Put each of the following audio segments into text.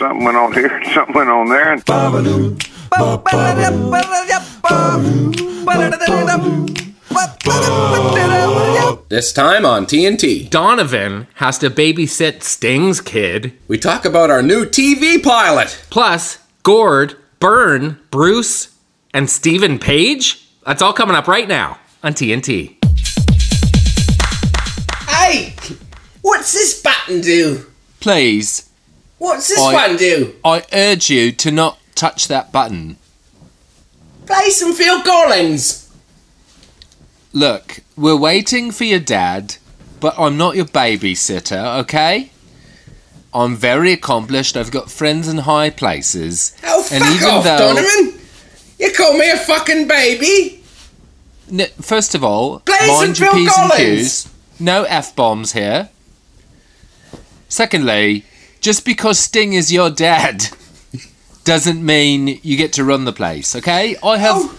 something went on here, something went on there. This time on TNT, Donovan has to babysit Sting's kid. we talk about our new TV pilot. Plus, Gord, Bern, Bruce, and Stephen Page? That's all coming up right now on TNT. Hey, what's this button do? Please, What's this one do? I urge you to not touch that button. Play some Phil Collins. Look, we're waiting for your dad, but I'm not your babysitter, okay? I'm very accomplished. I've got friends in high places. Oh, fuck off, Donovan. You call me a fucking baby? First of all, Play mind some your Phil P's and Collins. Q's. No F-bombs here. Secondly, just because Sting is your dad doesn't mean you get to run the place, okay? I have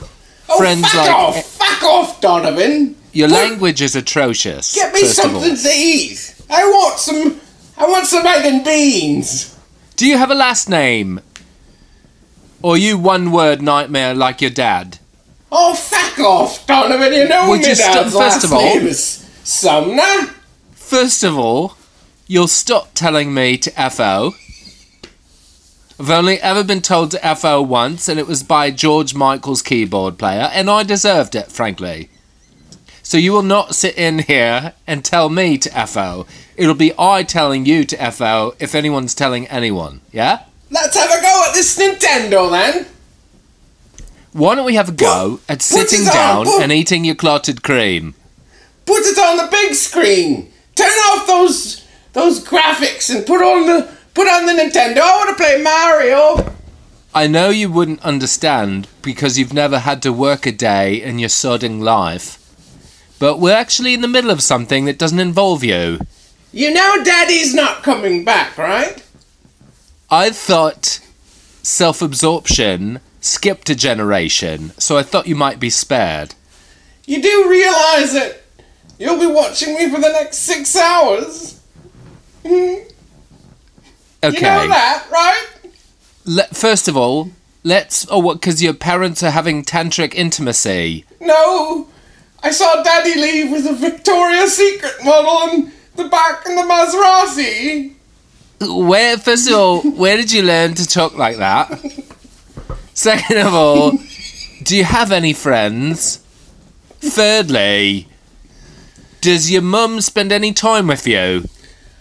friends Fuck off, Donovan. Your language is atrocious. Get me first of all. something to eat. I want some egg and beans. Do you have a last name? Or are you one-word nightmare like your dad? Oh, fuck off, Donovan. You know Would my you stop- dad's first last of all- name is Sumner. First of all, you'll stop telling me to FO. I've only ever been told to FO once, and it was by George Michael's keyboard player, and I deserved it, frankly. So you will not sit in here and tell me to FO. It'll be I telling you to FO if anyone's telling anyone, yeah? Let's have a go at this Nintendo, then. Why don't we have a go at sitting down and eating your clotted cream? Put it on the big screen. Turn off those graphics and put on the Nintendo. I want to play Mario. I know you wouldn't understand because you've never had to work a day in your sodding life. But we're actually in the middle of something that doesn't involve you. You know Daddy's not coming back, right? I thought self-absorption skipped a generation, so I thought you might be spared. You do realise that you'll be watching me for the next 6 hours? Okay. You know that, right? First of all, because your parents are having tantric intimacy. No, I saw Daddy leave with a Victoria's Secret model in the back in the Maserati. First of all, where did you learn to talk like that? Second of all, do you have any friends? Thirdly, does your mum spend any time with you?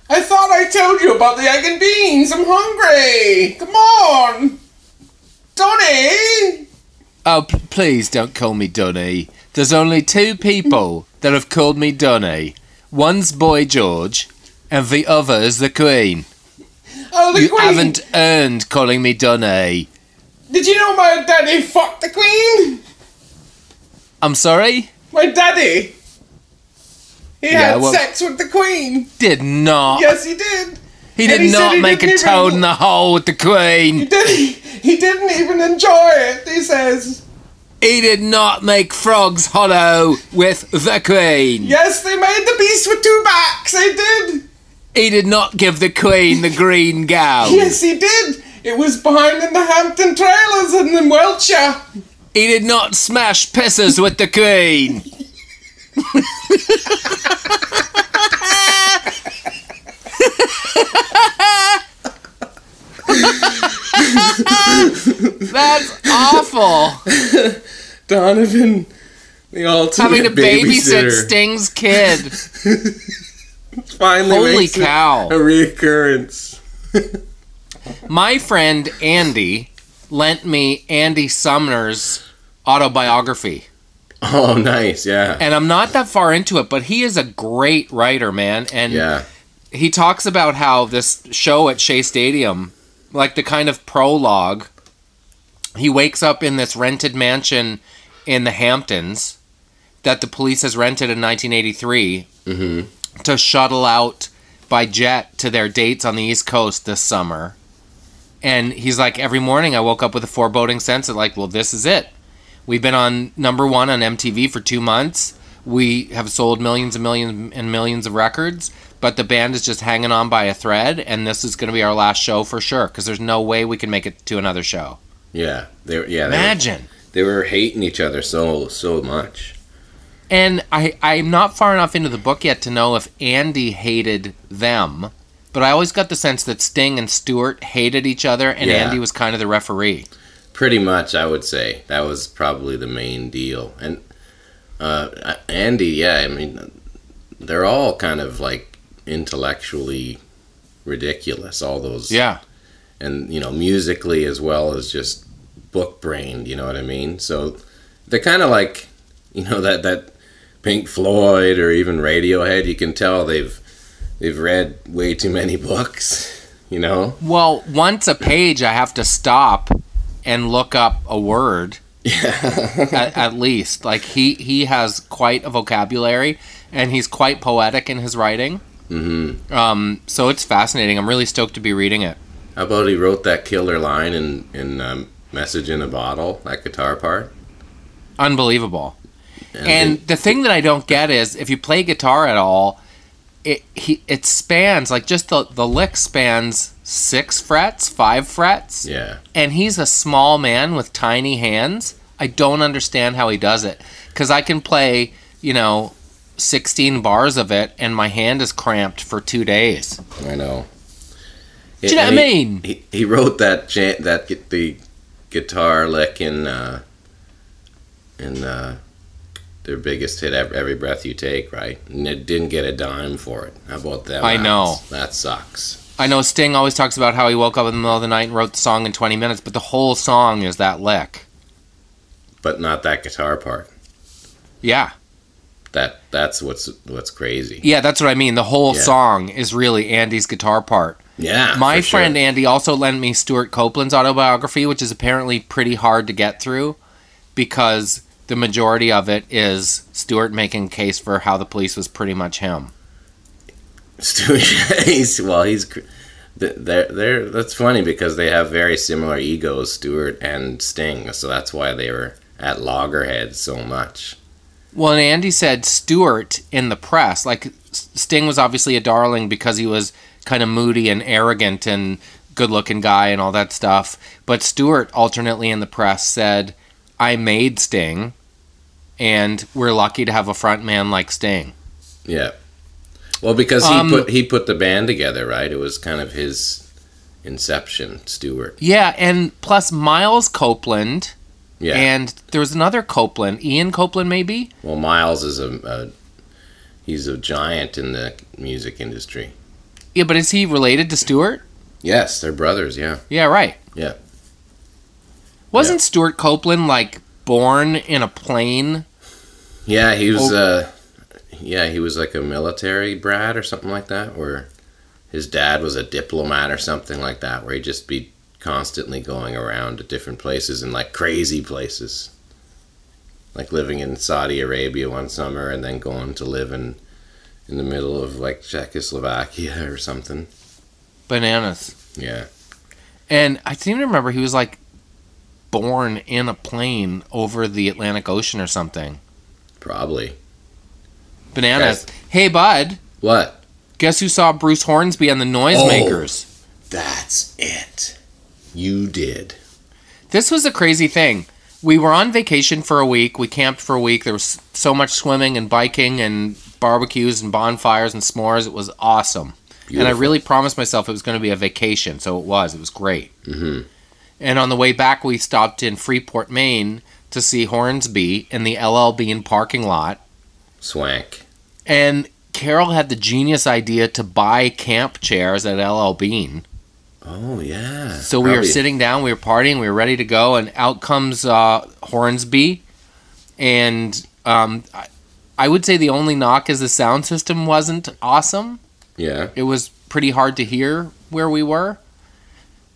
I thought I told you about the egg and beans. I'm hungry. Come on. Donny. Oh, please don't call me Dunny. There's only two people that have called me Dunny. One's Boy George, and the other is the Queen. Oh, the You Queen. haven't earned calling me Dunny. Did you know my daddy fucked the Queen? I'm sorry? My daddy. He Yeah, had well- sex with the Queen. Did not. Yes, he did. He And did he said not he make a didn't toad even- in the hole with the Queen. He didn't even enjoy it, he says. He did not make frogs hollow with the Queen. Yes, they made the beast with two backs. They did. He did not give the Queen the green gown. Yes, he did. It was behind in the Hampton Trailers and in Wiltshire. He did not smash pisses with the Queen. That's awful. Donovan, the ultimate Having to babysit babysitter. Sting's kid. Finally Holy makes it cow. a reoccurrence. My friend Andy lent me Andy Sumner's autobiography. Oh, nice, yeah. And I'm not that far into it, but he is a great writer, man. And Yeah. he talks about how this show at Shea Stadium, like the kind of prologue, he wakes up in this rented mansion in the Hamptons that the police has rented in 1983 to shuttle out by jet to their dates on the East Coast this summer. And he's like, every morning I woke up with a foreboding sense of like, well, this is it. We've been on #1 on MTV for 2 months. we have sold millions and millions and millions of records, but the band is just hanging on by a thread, and this is going to be our last show for sure, because there's no way we can make it to another show. Yeah. Imagine. They were hating each other so much. And I'm not far enough into the book yet to know if Andy hated them, but I always got the sense that Sting and Stewart hated each other, and Andy was kind of the referee. Pretty much, I would say. That was probably the main deal. And Andy, I mean, they're all kind of like intellectually ridiculous, all those. Yeah. And, musically as well as just book-brained, you know what I mean? So they're kind of like, that Pink Floyd or even Radiohead, you can tell they've read way too many books, Well, once a page, I have to stop and look up a word. Yeah. at least. Like, he has quite a vocabulary, and he's quite poetic in his writing. Mm-hmm. So it's fascinating. I'm really stoked to be reading it. How about he wrote that killer line in Message in a Bottle, that guitar part? Unbelievable. And the thing that I don't get is, if you play guitar at all, it spans, like, just the lick spans 6 frets, 5 frets. Yeah. And he's a small man with tiny hands. I don't understand how he does it. Because I can play, 16 bars of it, and my hand is cramped for 2 days. I know. Do you know what I mean? He wrote the guitar lick in their biggest hit, Every Breath You Take, right? And it didn't get a dime for it. How about that? I know. That sucks. I know Sting always talks about how he woke up in the middle of the night and wrote the song in 20 minutes, but the whole song is that lick. But not that guitar part. Yeah. That's what's crazy. Yeah, that's what I mean. The whole song is really Andy's guitar part. Yeah. My friend Andy also lent me Stuart Copeland's autobiography, which is apparently pretty hard to get through because the majority of it is Stuart making a case for how the police was pretty much him. Stuart, that's funny because they have very similar egos, Stuart and Sting, so that's why they were at loggerheads so much. Well, and Andy said Stuart in the press, like Sting was obviously a darling because he was kind of moody and arrogant and good-looking guy and all that stuff, but Stuart alternately in the press said, I made Sting, and we're lucky to have a front man like Sting. Yeah. Well, because he put the band together, right? It was kind of his inception, Stuart. Yeah, and plus Miles Copeland. Yeah. And there was another Copeland, Ian Copeland, maybe. Well, Miles is he's a giant in the music industry. Yeah, but is he related to Stuart? Yes, they're brothers. Yeah. Yeah, right. Yeah. Wasn't Stuart Copeland like born in a plane? Yeah, he was. He was like a military brat or something like that, where his dad was a diplomat or something like that, where he'd just be constantly going around to different places and like crazy places. Like living in Saudi Arabia one summer and then going to live in the middle of like Czechoslovakia or something. Bananas. Yeah. And I seem to remember he was like born in a plane over the Atlantic Ocean or something. Probably. Bananas. Hey, bud. What? Guess who saw Bruce Hornsby on the Noisemakers? Oh, that's it. You did. This was a crazy thing. We were on vacation for a week. We camped for a week. There was so much swimming and biking and barbecues and bonfires and s'mores. It was awesome. Beautiful. And I really promised myself it was going to be a vacation, so it was. It was great. Mm-hmm. And on the way back, we stopped in Freeport, Maine to see Hornsby in the LL Bean parking lot. Swank. And Carol had the genius idea to buy camp chairs at LL Bean. Oh, yeah. So we were sitting down, we were partying, we were ready to go, and out comes Hornsby. And I would say the only knock is the sound system wasn't awesome. Yeah. It was pretty hard to hear where we were.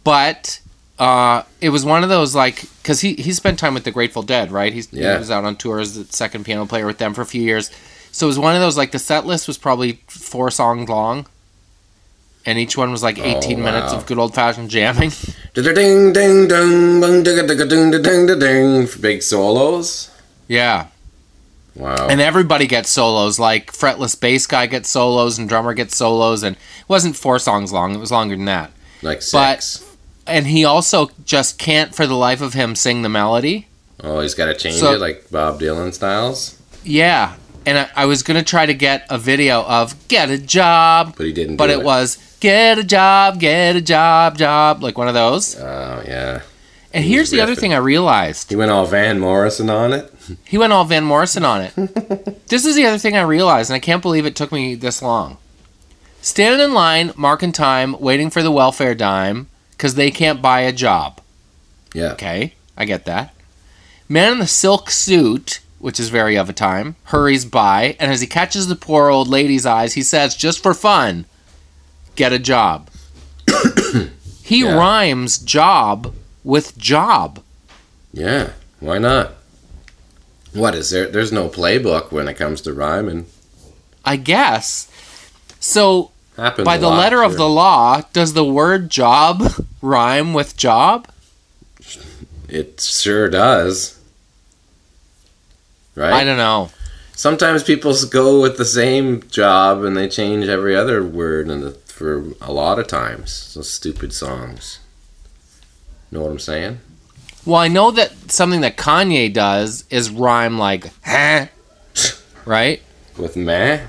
But it was one of those, like, because he spent time with the Grateful Dead, right? He was out on tour as the second piano player with them for a few years. So it was one of those, like, the set list was probably 4 songs long. And each one was like 18 minutes of good old-fashioned jamming. Ding, ding, ding, bing, ding, ding, ding, ding, ding, ding, big solos. Yeah. Wow. And everybody gets solos. Like fretless bass guy gets solos and drummer gets solos. And it wasn't 4 songs long. It was longer than that. Like 6. And he also just can't for the life of him sing the melody. Oh, he's got to change it like Bob Dylan styles? Yeah. And I was going to try to get a video of get a job. But he didn't But do it was get a job, job. Like one of those. Oh, yeah. And here's the other thing I realized. He went all Van Morrison on it? He went all Van Morrison on it. This is the other thing I realized, and I can't believe it took me this long. Standing in line, marking time, waiting for the welfare dime, because they can't buy a job. Yeah. Okay, I get that. Man in the silk suit, which is very of a time, hurries by, and as he catches the poor old lady's eyes, he says, just for fun, get a job. He rhymes job with job. Yeah, why not? What is there? There's no playbook when it comes to rhyming. I guess. So, Happens by the letter of the law, does the word job rhyme with job? It sure does. Right? I don't know. Sometimes people go with the same job and they change every other word for a lot of times. Those stupid songs. Know what I'm saying? Well, I know that something that Kanye does is rhyme like, huh? Right? With meh?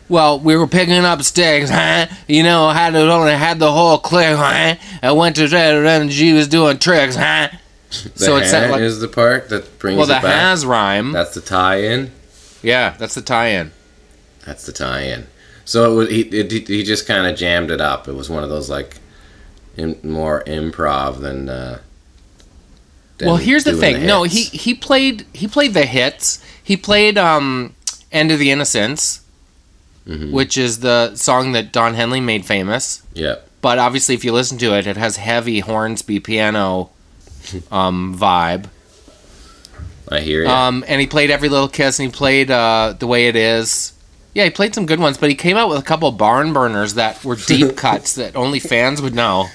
Well, we were picking up sticks, huh? You know, I had the whole clique, huh? I went to that and she was doing tricks, huh? So it's like, is the part that brings it back. Well, the has rhyme. That's the tie-in? Yeah, that's the tie-in. That's the tie-in. So he just kind of jammed it up. It was one of those, like, more improv than well, here's the thing. No, hits. he played the hits. He played End of the Innocence, which is the song that Don Henley made famous. Yeah. But obviously, if you listen to it, it has heavy Hornsby piano vibe. I hear you. And he played Every Little Kiss, and he played The Way It Is. Yeah, he played some good ones, but he came out with a couple barn burners that were deep cuts that only fans would know.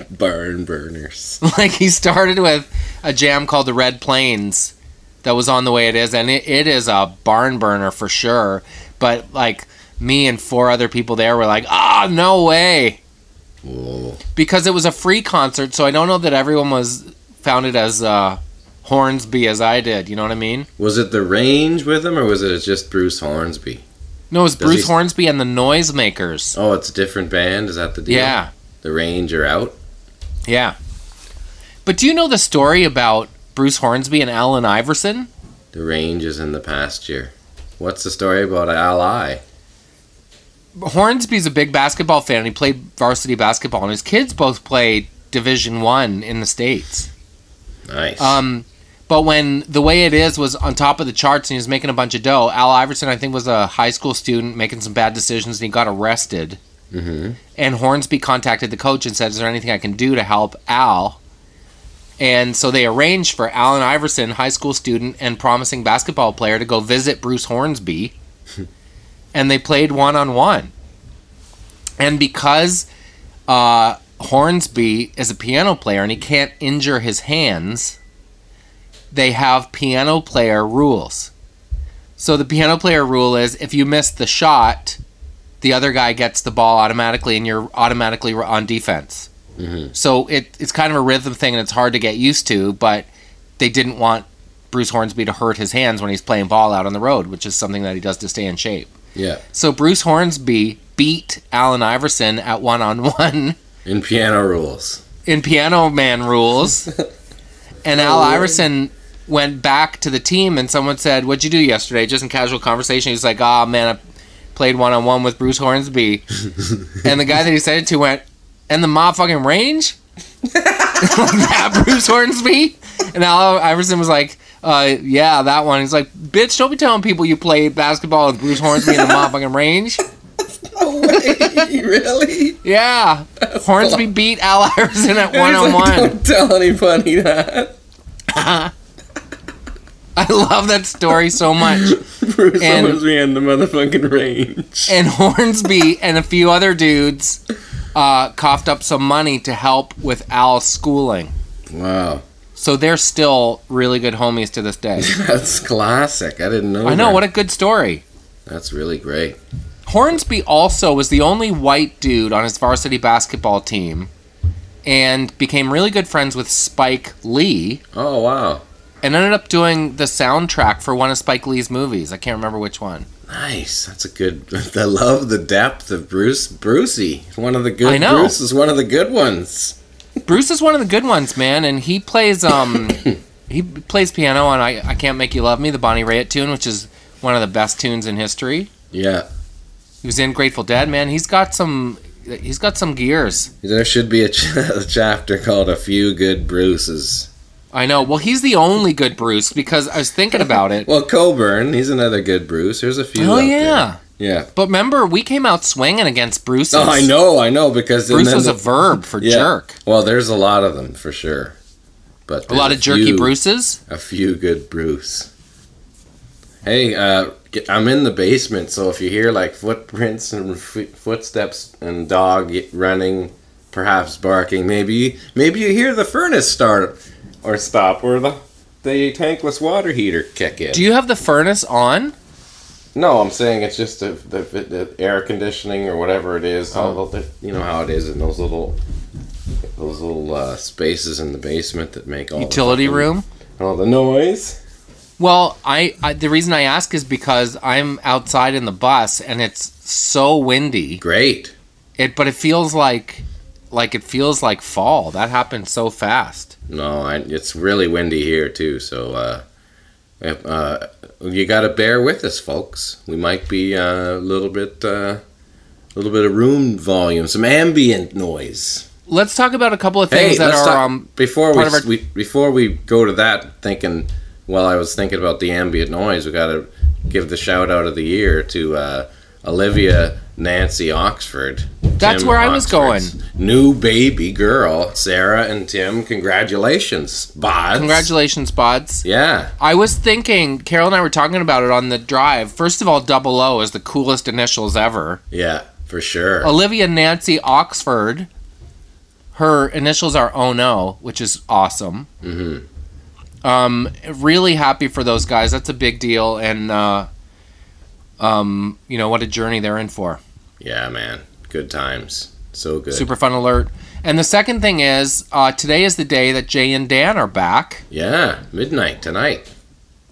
Barn burners. Like, he started with a jam called The Red Plains that was on The Way It Is, and it is a barn burner for sure. But, like, me and 4 other people there were like, no way. Whoa. Because it was a free concert, so I don't know that everyone found it as Hornsby as I did, you know what I mean? Was it the Range with him, or was it just Bruce Hornsby? No, it was Bruce Hornsby and the Noisemakers. Oh, it's a different band? Is that the deal? Yeah. The Range are out? Yeah. But do you know the story about Bruce Hornsby and Allen Iverson? The Range is in the pasture. What's the story about Al-I? Hornsby's a big basketball fan, and he played varsity basketball, and his kids both played Division I in the States. Nice. But when The Way It Is was on top of the charts and he was making a bunch of dough, Al Iverson, I think, was a high school student making some bad decisions, and he got arrested. Mm-hmm. And Hornsby contacted the coach and said, is there anything I can do to help Al? And so they arranged for Allen Iverson, high school student and promising basketball player, to go visit Bruce Hornsby. And they played one-on-one. And because Hornsby is a piano player and he can't injure his hands, they have piano player rules. So the piano player rule is if you miss the shot, the other guy gets the ball automatically and you're automatically on defense. Mm-hmm. So it's kind of a rhythm thing and it's hard to get used to, but they didn't want Bruce Hornsby to hurt his hands when he's playing ball out on the road, which is something that he does to stay in shape. Yeah. So Bruce Hornsby beat Allen Iverson at one-on-one. In piano rules. In Piano Man rules. And Al Iverson went back to the team and someone said, what'd you do yesterday? Just in casual conversation. He's like, man, I played one-on-one with Bruce Hornsby. And the guy that he said it to went, and the motherfucking Range? Like that, Bruce Hornsby? And Al Iverson was like, yeah, that one. He's like, bitch, don't be telling people you played basketball with Bruce Hornsby in the motherfucking Range. No way, really? Yeah. That's Hornsby beat Al Iverson at one-on-one. Like, don't tell anybody that. I love that story so much. Bruce Hornsby and the motherfucking Range. And Hornsby and a few other dudes coughed up some money to help with Al's schooling. Wow. So they're still really good homies to this day. That's classic. I didn't know I know, that. what a good story. That's really great. Hornsby also was the only white dude on his varsity basketball team and became really good friends with Spike Lee Oh, wow. and ended up doing the soundtrack for one of Spike Lee's movies. I can't remember which one. Nice. That's a good... I love the depth of Brucey. One of the good... I know. Bruce is one of the good ones. Bruce is one of the good ones, man, and he plays he plays piano on I Can't Make You Love Me, the Bonnie Raitt tune, which is one of the best tunes in history. Yeah. He was in Grateful Dead, man. He's got some gears. There should be a chapter called A Few Good Bruces. I know. Well, he's the only good Bruce because I was thinking about it. Well, Coburn, he's another good Bruce. There's a few Oh, out yeah. there. Yeah. But remember, we came out swinging against Bruce's. Oh, I know, because... Bruce was a verb for jerk. Well, there's a lot of them, for sure. But A lot of jerky Bruces? A few good Bruce. Hey, I'm in the basement, so if you hear, like, footprints and footsteps and dog running, perhaps barking, maybe you hear the furnace start or stop, or the tankless water heater kick in. Do you have the furnace on? No, I'm saying it's just the air conditioning or whatever it is. You know how it is in those little spaces in the basement that make all Utility room? all the noise. Well, I the reason I ask is because I'm outside in the bus and it's so windy. Great. But it feels like fall. That happened so fast. No, it's really windy here too. So you got to bear with us, folks. We might be a little bit of room volume, some ambient noise. Let's talk about a couple of things that are before we go to that. While I was thinking about the ambient noise, we got to give the shout out of the year to Olivia Nancy Oxford. That's where I was going. New baby girl, Sarah and Tim. Congratulations, Bods. Congratulations, Bods. Yeah. I was thinking, Carol and I were talking about it on the drive. First of all, 00 is the coolest initials ever. Yeah, for sure. Olivia Nancy Oxford. Her initials are Oh No, which is awesome. Mm-hmm. Really happy for those guys. That's a big deal, and what a journey they're in for. Yeah, man. Good times. So good. Super fun alert. And the second thing is, today is the day that Jay and Dan are back. Yeah, midnight tonight.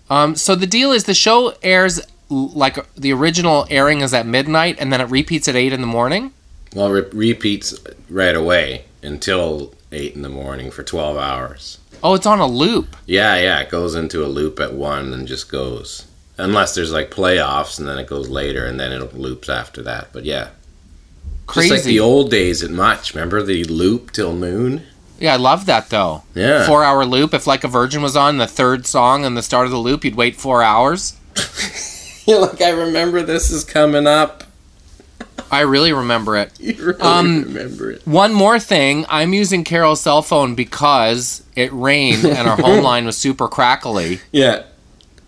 So the deal is the show airs, like the original airing is at midnight, and then it repeats at 8 in the morning? Well, it repeats right away until 8 in the morning for 12 hours. Oh, it's on a loop. Yeah, it goes into a loop at 1 and just goes. Unless there's like playoffs and then it goes later and then it loops after that. But yeah. Crazy. Just like the old days at Much. Remember the loop till noon? Yeah, I love that though. Yeah. 4-hour loop. If Like a Virgin was on the third song and the start of the loop, you'd wait 4 hours. You're like, I remember this is coming up. I really remember it. You really remember it. One more thing. I'm using Carol's cell phone because it rained and our home line was super crackly. Yeah.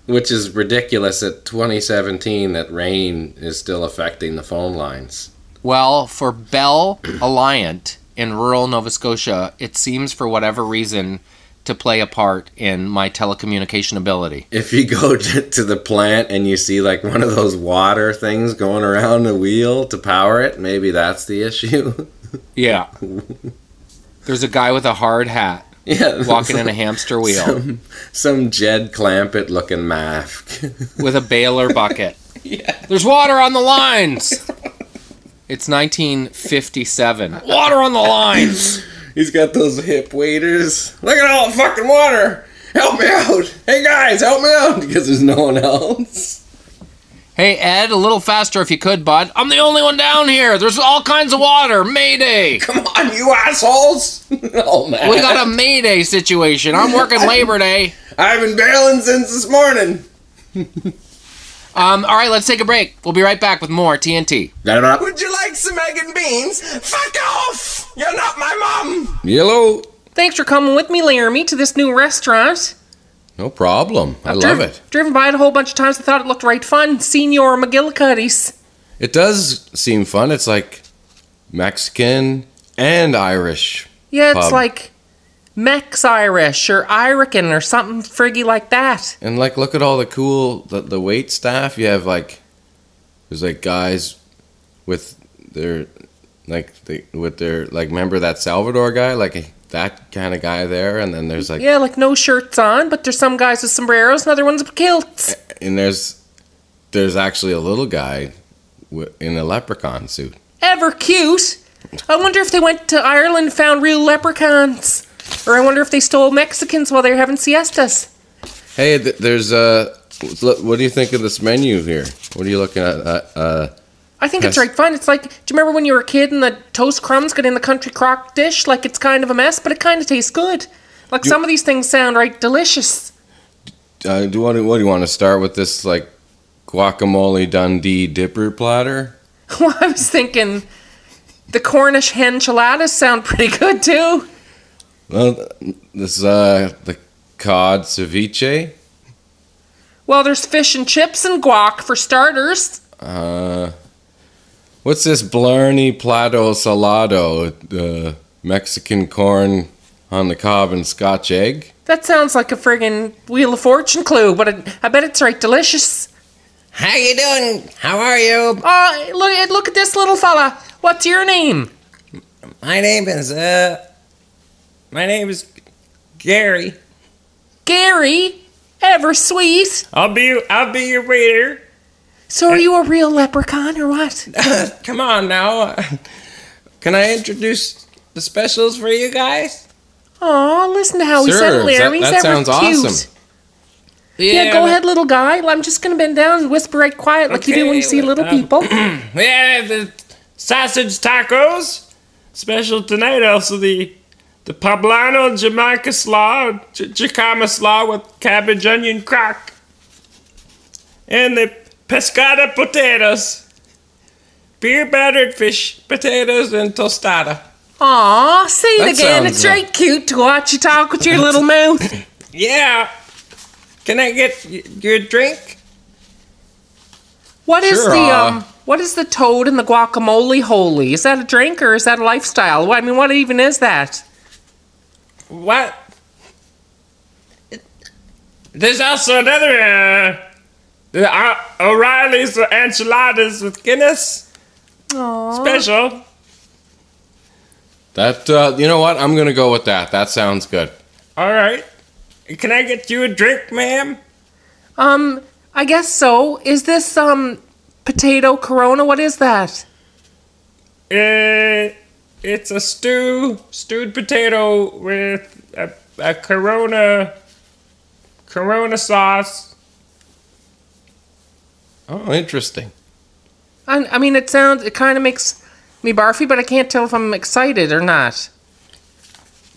Which is ridiculous at 2017 that rain is still affecting the phone lines. Well, for Bell Alliant in rural Nova Scotia, it seems for whatever reason to play a part in my telecommunication ability. If you go to the plant and you see like one of those water things going around the wheel to power it, maybe that's the issue. Yeah. There's a guy with a hard hat. Yeah, walking in a hamster wheel. Some Jed Clampett looking mask. With a baler bucket. Yeah. There's water on the lines! It's 1957. Water on the lines! He's got those hip waders. Look at all the fucking water! Help me out! Hey guys, help me out! Because there's no one else. Hey Ed, a little faster if you could, bud. I'm the only one down here. There's all kinds of water. Mayday! Come on, you assholes! Oh man. We got a Mayday situation. I'm working Labor Day. I've been bailing since this morning. All right, let's take a break. We'll be right back with more TNT. Would you like some egg and beans? Fuck off! You're not my mom! Yellow. Thanks for coming with me, Laramie, to this new restaurant. No problem. I love it. Driven by it a whole bunch of times. I thought it looked right fun. Senior McGillicuddy's. It does seem fun. It's like Mexican and Irish. Yeah, it's pub. like Mex-Irish or Irican or something friggy like that. And like, look at all the cool the wait staff. You have like, there's like guys with their remember that Salvador guy, like that kind of guy there, and then there's like like no shirts on, but there's some guys with sombreros and other ones with kilts. And there's actually a little guy in a leprechaun suit. Ever cute. I wonder if they went to Ireland and found real leprechauns. Or I wonder if they stole Mexicans while they were having siestas. Hey, there's what do you think of this menu here? What are you looking at? I think it's right fun. It's like, do you remember when you were a kid and the toast crumbs got in the country crock dish? Like, it's kind of a mess, but it kind of tastes good. Like, some of these things sound right delicious. What do you want to start with this, like, guacamole Dundee dipper platter? Well, I was thinking the Cornish enchiladas sound pretty good, too. Well, this is the cod ceviche. Well, there's fish and chips and guac for starters. What's this Blarney Plato Salado? Mexican corn on the cob and Scotch egg? That sounds like a friggin' Wheel of Fortune clue, but I bet it's right delicious. How you doing? How are you? Oh, look at this little fella. What's your name? My name is Gary. Gary? Ever sweet. I'll be your waiter. So are you a real leprechaun or what? Come on now. Can I introduce the specials for you guys? Aw, listen to how he said it, Laramie. That He's sounds ever cute. awesome. Yeah, go ahead, little guy. I'm just going to bend down and whisper right quiet like you do when you see little people. Yeah, the sausage tacos. Special tonight, also the poblano Jamaica slaw, Jacama slaw with cabbage onion crack. And the pescada potatoes. Beer battered fish, potatoes, and tostada. Aw, say it That again. sounds It's right cute to watch you talk with your little mouth. Yeah. Can I get you a drink? What is Sure, what is the toad in the guacamole holy? Is that a drink or is that a lifestyle? I mean, what even is that? What? There's also another, O'Reilly's enchiladas with Guinness. Aww. Special. That you know what? I'm gonna go with that. That sounds good. All right. Can I get you a drink, ma'am? I guess so. Is this, potato Corona? What is that? It's a stewed potato with a Corona sauce. Oh, interesting. I mean, it kind of makes me barfy, but I can't tell if I'm excited or not.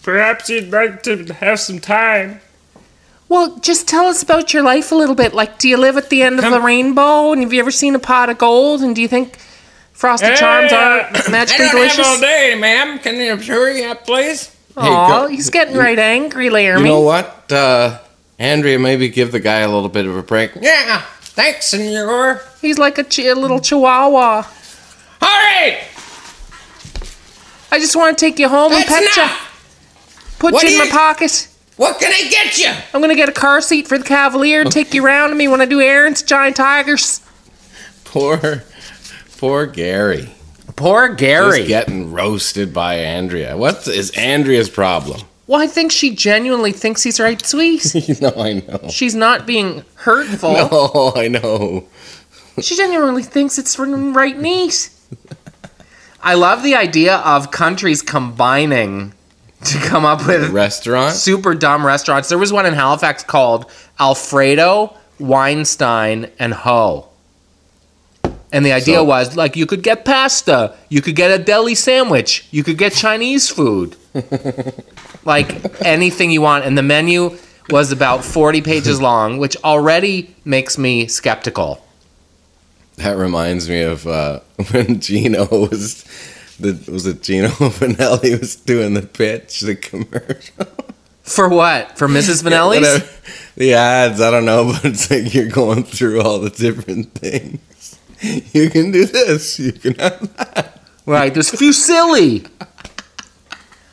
Perhaps you'd like to have some time. Well, just tell us about your life a little bit. Like, do you live at the end of the rainbow? And have you ever seen a pot of gold? And do you think Frosted Charms are magically delicious? I don't have all day, ma'am. Can you hurry up, please? Aw, he's getting right angry, Laramie. You know what? Andrea, maybe give the guy a little bit of a break. Yeah, thanks, senor. He's like a little chihuahua. All right. I just want to take you home and pet you. Put What you in do my pocket. What can I get you? I'm going to get a car seat for the Cavalier and take you around to me when I do errands, Giant Tigers. Poor Gary. Poor Gary. Just getting roasted by Andrea. What is Andrea's problem? Well, I think she genuinely thinks he's right sweet. No, I know. She's not being hurtful. No, I know. She genuinely thinks it's right neat. I love the idea of countries combining to come up with Restaurant? super dumb restaurants. There was one in Halifax called Alfredo, Weinstein, and Ho. And the idea was, like, you could get pasta, you could get a deli sandwich, you could get Chinese food. Like, anything you want. And the menu was about 40 pages long, which already makes me skeptical. That reminds me of when Gino was it Gino Vanelli was doing the pitch, the commercial? For what? For Mrs. Vanelli's? Whatever. The ads, I don't know, but it's like you're going through all the different things. You can do this, you can have that. Right, there's fusilli.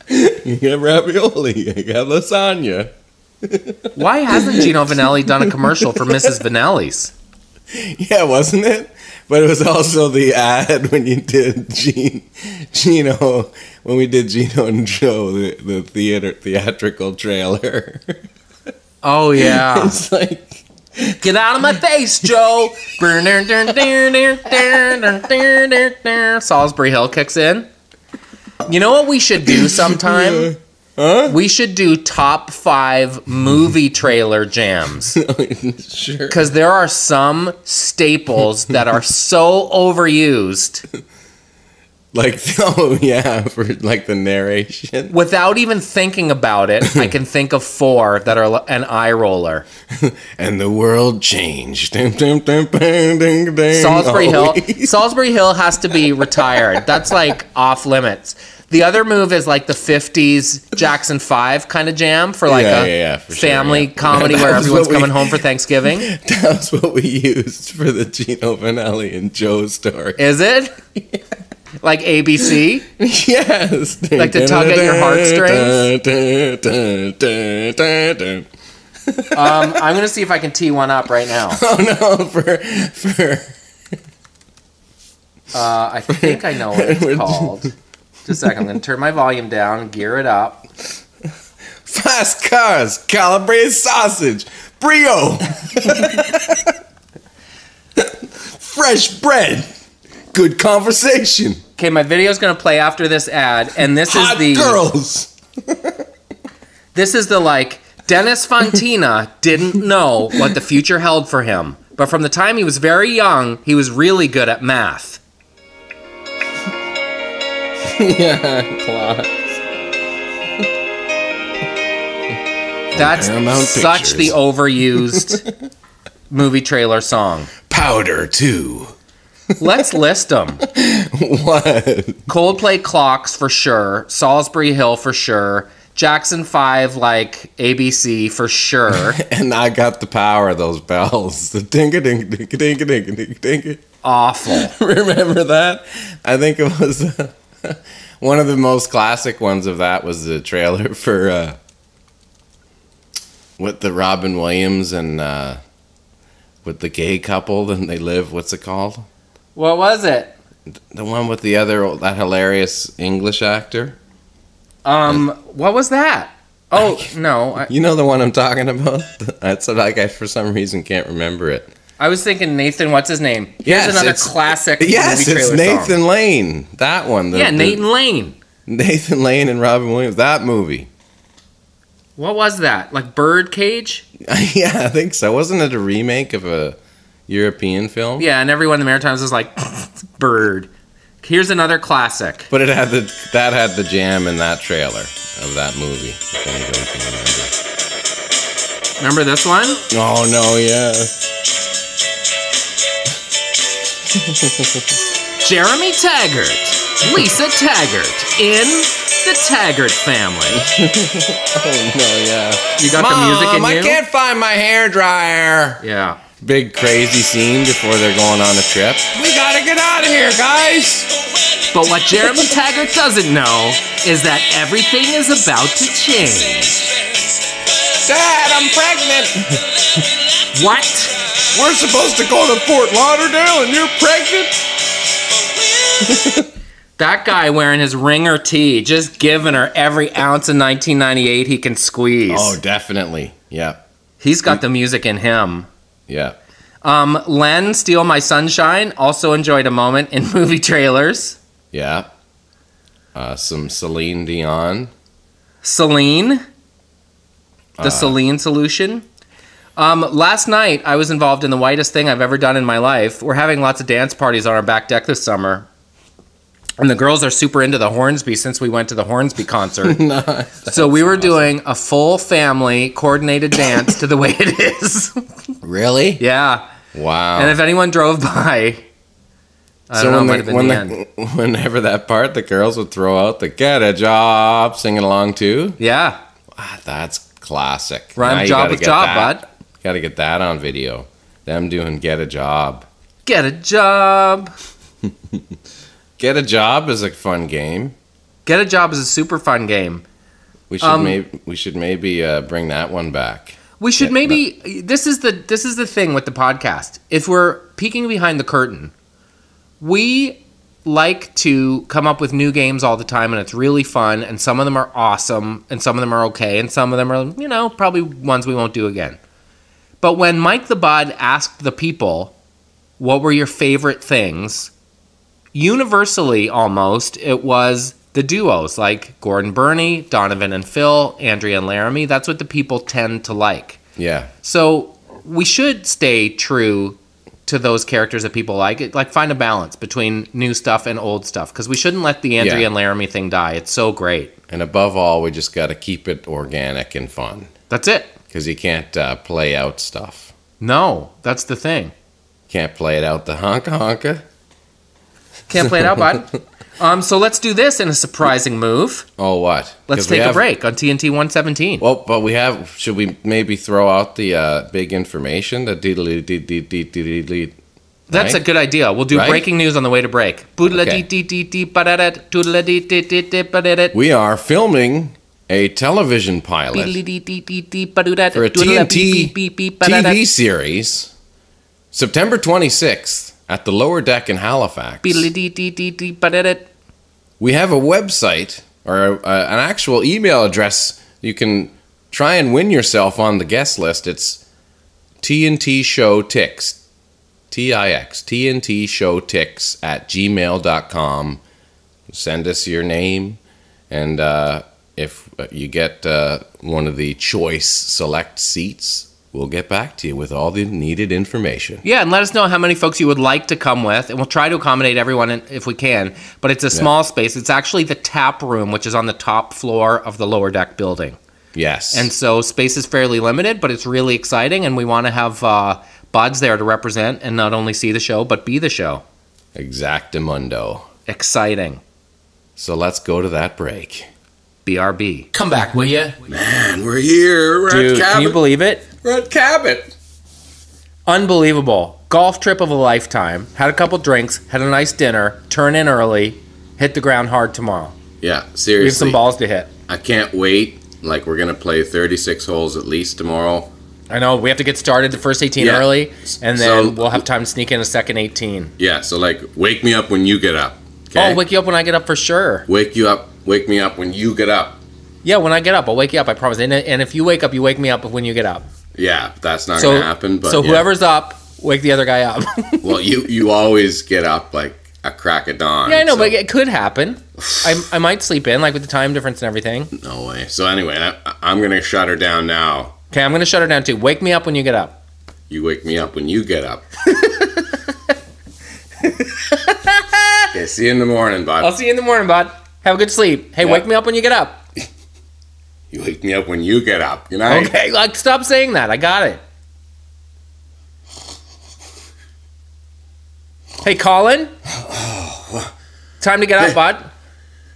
You get ravioli. You get lasagna. Why hasn't Gino Vanelli done a commercial for Mrs. Vanelli's? Yeah, wasn't it? But it was also the ad when you did Gino, when we did Gino and Joe, the theatrical trailer. Oh, yeah. It's like, Get out of my face, Joe. Salisbury Hill kicks in. You know what we should do sometime? huh? We should do top 5 movie trailer jams. Sure. Because there are some staples that are so overused. Like, oh yeah, for like the narration. Without even thinking about it, I can think of 4 that are an eye roller. And the world changed. Salisbury Hill has to be retired. That's like off limits. The other move is like the 50s Jackson 5 kind of jam for like for family sure, comedy where everyone's coming home for Thanksgiving. That was what we used for the Gino Vanelli and Joe story. Is it? Yeah. Like ABC? Yes. Like to tug at your heartstrings? I'm going to see if I can tee one up right now. Oh no, I think I know what it's called. Just a second, I'm going to turn my volume down, gear it up. Fast cars, calabrese sausage, brio, fresh bread, good conversation. Okay, my video's going to play after this ad, and this Hot is the girls. This is the like Dennis Fontina didn't know what the future held for him, but from the time he was very young, he was really good at math. Yeah, class. That's Paramount such Pictures. the overused movie trailer song. Powder too. Let's list them. What? Coldplay Clocks for sure. Salisbury Hill for sure. Jackson 5 like ABC for sure. And I got the power of those bells. The ding-a-ding-ding-ding-a-ding-a-ding. Awful. Remember that? I think it was one of the most classic ones of that was the trailer for with the Robin Williams and with the gay couple and they live, what's it called? What was it? The one with that hilarious English actor. What was that? Oh, no. You know the one I'm talking about? That's like I for some reason can't remember it. I was thinking Nathan, what's his name? Here's Yes, another it's- classic Yes, movie it's trailer Nathan song. Lane. That one. Nathan Lane. Nathan Lane and Robin Williams. That movie. What was that? Like Birdcage? Yeah, I think so. Wasn't it a remake of a European film? Yeah, and everyone in the Maritimes was like, Bird. Here's another classic. But it had the jam in that trailer of that movie. If anybody can remember. Remember this one? Oh no, yeah. Jeremy Taggart, Lisa Taggart in the Taggart family. Oh no, yeah. You got the music in you? I can't find my hairdryer. Yeah. Big crazy scene before they're going on a trip. We gotta get out of here, guys. But what Jeremy Taggart doesn't know is that everything is about to change. Dad, I'm pregnant. What? We're supposed to go to Fort Lauderdale and you're pregnant? That guy wearing his ringer tee, just giving her every ounce of 1998 he can squeeze. Oh, definitely. Yeah. He's got the music in him. Yeah. Len, Steal My Sunshine, also enjoyed a moment in movie trailers. Yeah. Some Celine Dion. Celine. The Celine solution. Last night, I was involved in the whitest thing I've ever done in my life. We're having lots of dance parties on our back deck this summer. And the girls are super into the Hornsby since we went to the Hornsby concert. Nice. So we were doing a full family coordinated dance to The Way It Is. Really? Yeah. Wow. And if anyone drove by, I don't know, it might have been the end. Whenever that part, the girls would throw out the "Get a Job" singing along too. Yeah. That's classic. Rhyme job with job, bud. Got to get that on video. Them doing "Get a Job." Get a job. Get a Job is a fun game. Get a Job is a super fun game. We should maybe bring that one back. We should this is the thing with the podcast. If we're peeking behind the curtain, we like to come up with new games all the time, and it's really fun, and some of them are awesome, and some of them are okay, and some of them are, probably ones we won't do again. But when Mike the Bud asked the people, what were your favorite things, universally almost, it was the duos, like Gord and Bernie, Donovan and Phil, Andrea and Laramie. That's what the people tend to like. Yeah. So we should stay true to those characters that people like. Like, find a balance between new stuff and old stuff, because we shouldn't let the Andrea and Laramie thing die. It's so great. And above all, we just got to keep it organic and fun. That's it. Because you can't play out stuff. No, that's the thing. Can't play it out the honka. Can't play it out, bud. So let's do this in a surprising move. Oh, what? Let's take a break on TNT 117. Well, but should we maybe throw out the big information? The deedly. That's a good idea. We'll do breaking news on the way to break. We are filming a television pilot for a TNT TV series, September 26th at the Lower Deck in Halifax. We have a website or an actual email address. You can try and win yourself on the guest list. It's TNT Show Tix, T-I-X, TNT Show Tix at gmail.com. Send us your name, and if you get one of the choice select seats, we'll get back to you with all the needed information. Yeah, and let us know how many folks you would like to come with, and we'll try to accommodate everyone if we can. But it's a small space. It's actually the tap room, which is on the top floor of the Lower Deck building. Yes. And so space is fairly limited, but it's really exciting, and we want to have buds there to represent and not only see the show, but be the show. Exactamundo. Exciting. So let's go to that break. BRB. Come back, will you? Man, we're here. We're Dude, at Cabot. can you believe it? We're at Cabot. Unbelievable. Golf trip of a lifetime. Had a couple drinks, had a nice dinner, turn in early, hit the ground hard tomorrow. Yeah, seriously. We have some balls to hit. I can't wait. Like, we're going to play 36 holes at least tomorrow. I know. We have to get started the first 18 early, and then we'll have time to sneak in a second 18. Yeah, so, like, wake me up when you get up. Okay? Oh, I'll wake you up when I get up for sure. Wake me up when you get up. Yeah, when I get up, I'll wake you up, I promise. And if you wake up, you wake me up when you get up. Yeah, that's not going to happen. But so whoever's up, wake the other guy up. Well, you always get up like a crack of dawn. Yeah, I know, but it could happen. I might sleep in, like with the time difference and everything. No way. So anyway, I'm going to shut her down now. Okay, I'm going to shut her down too. Wake me up when you get up. You wake me up when you get up. Okay, see you in the morning, bud. I'll see you in the morning, bud. Have a good sleep. Hey, wake me up when you get up. You wake me up when you get up. Good night. Okay, like, stop saying that. I got it. Hey, Colin. Time to get up, bud.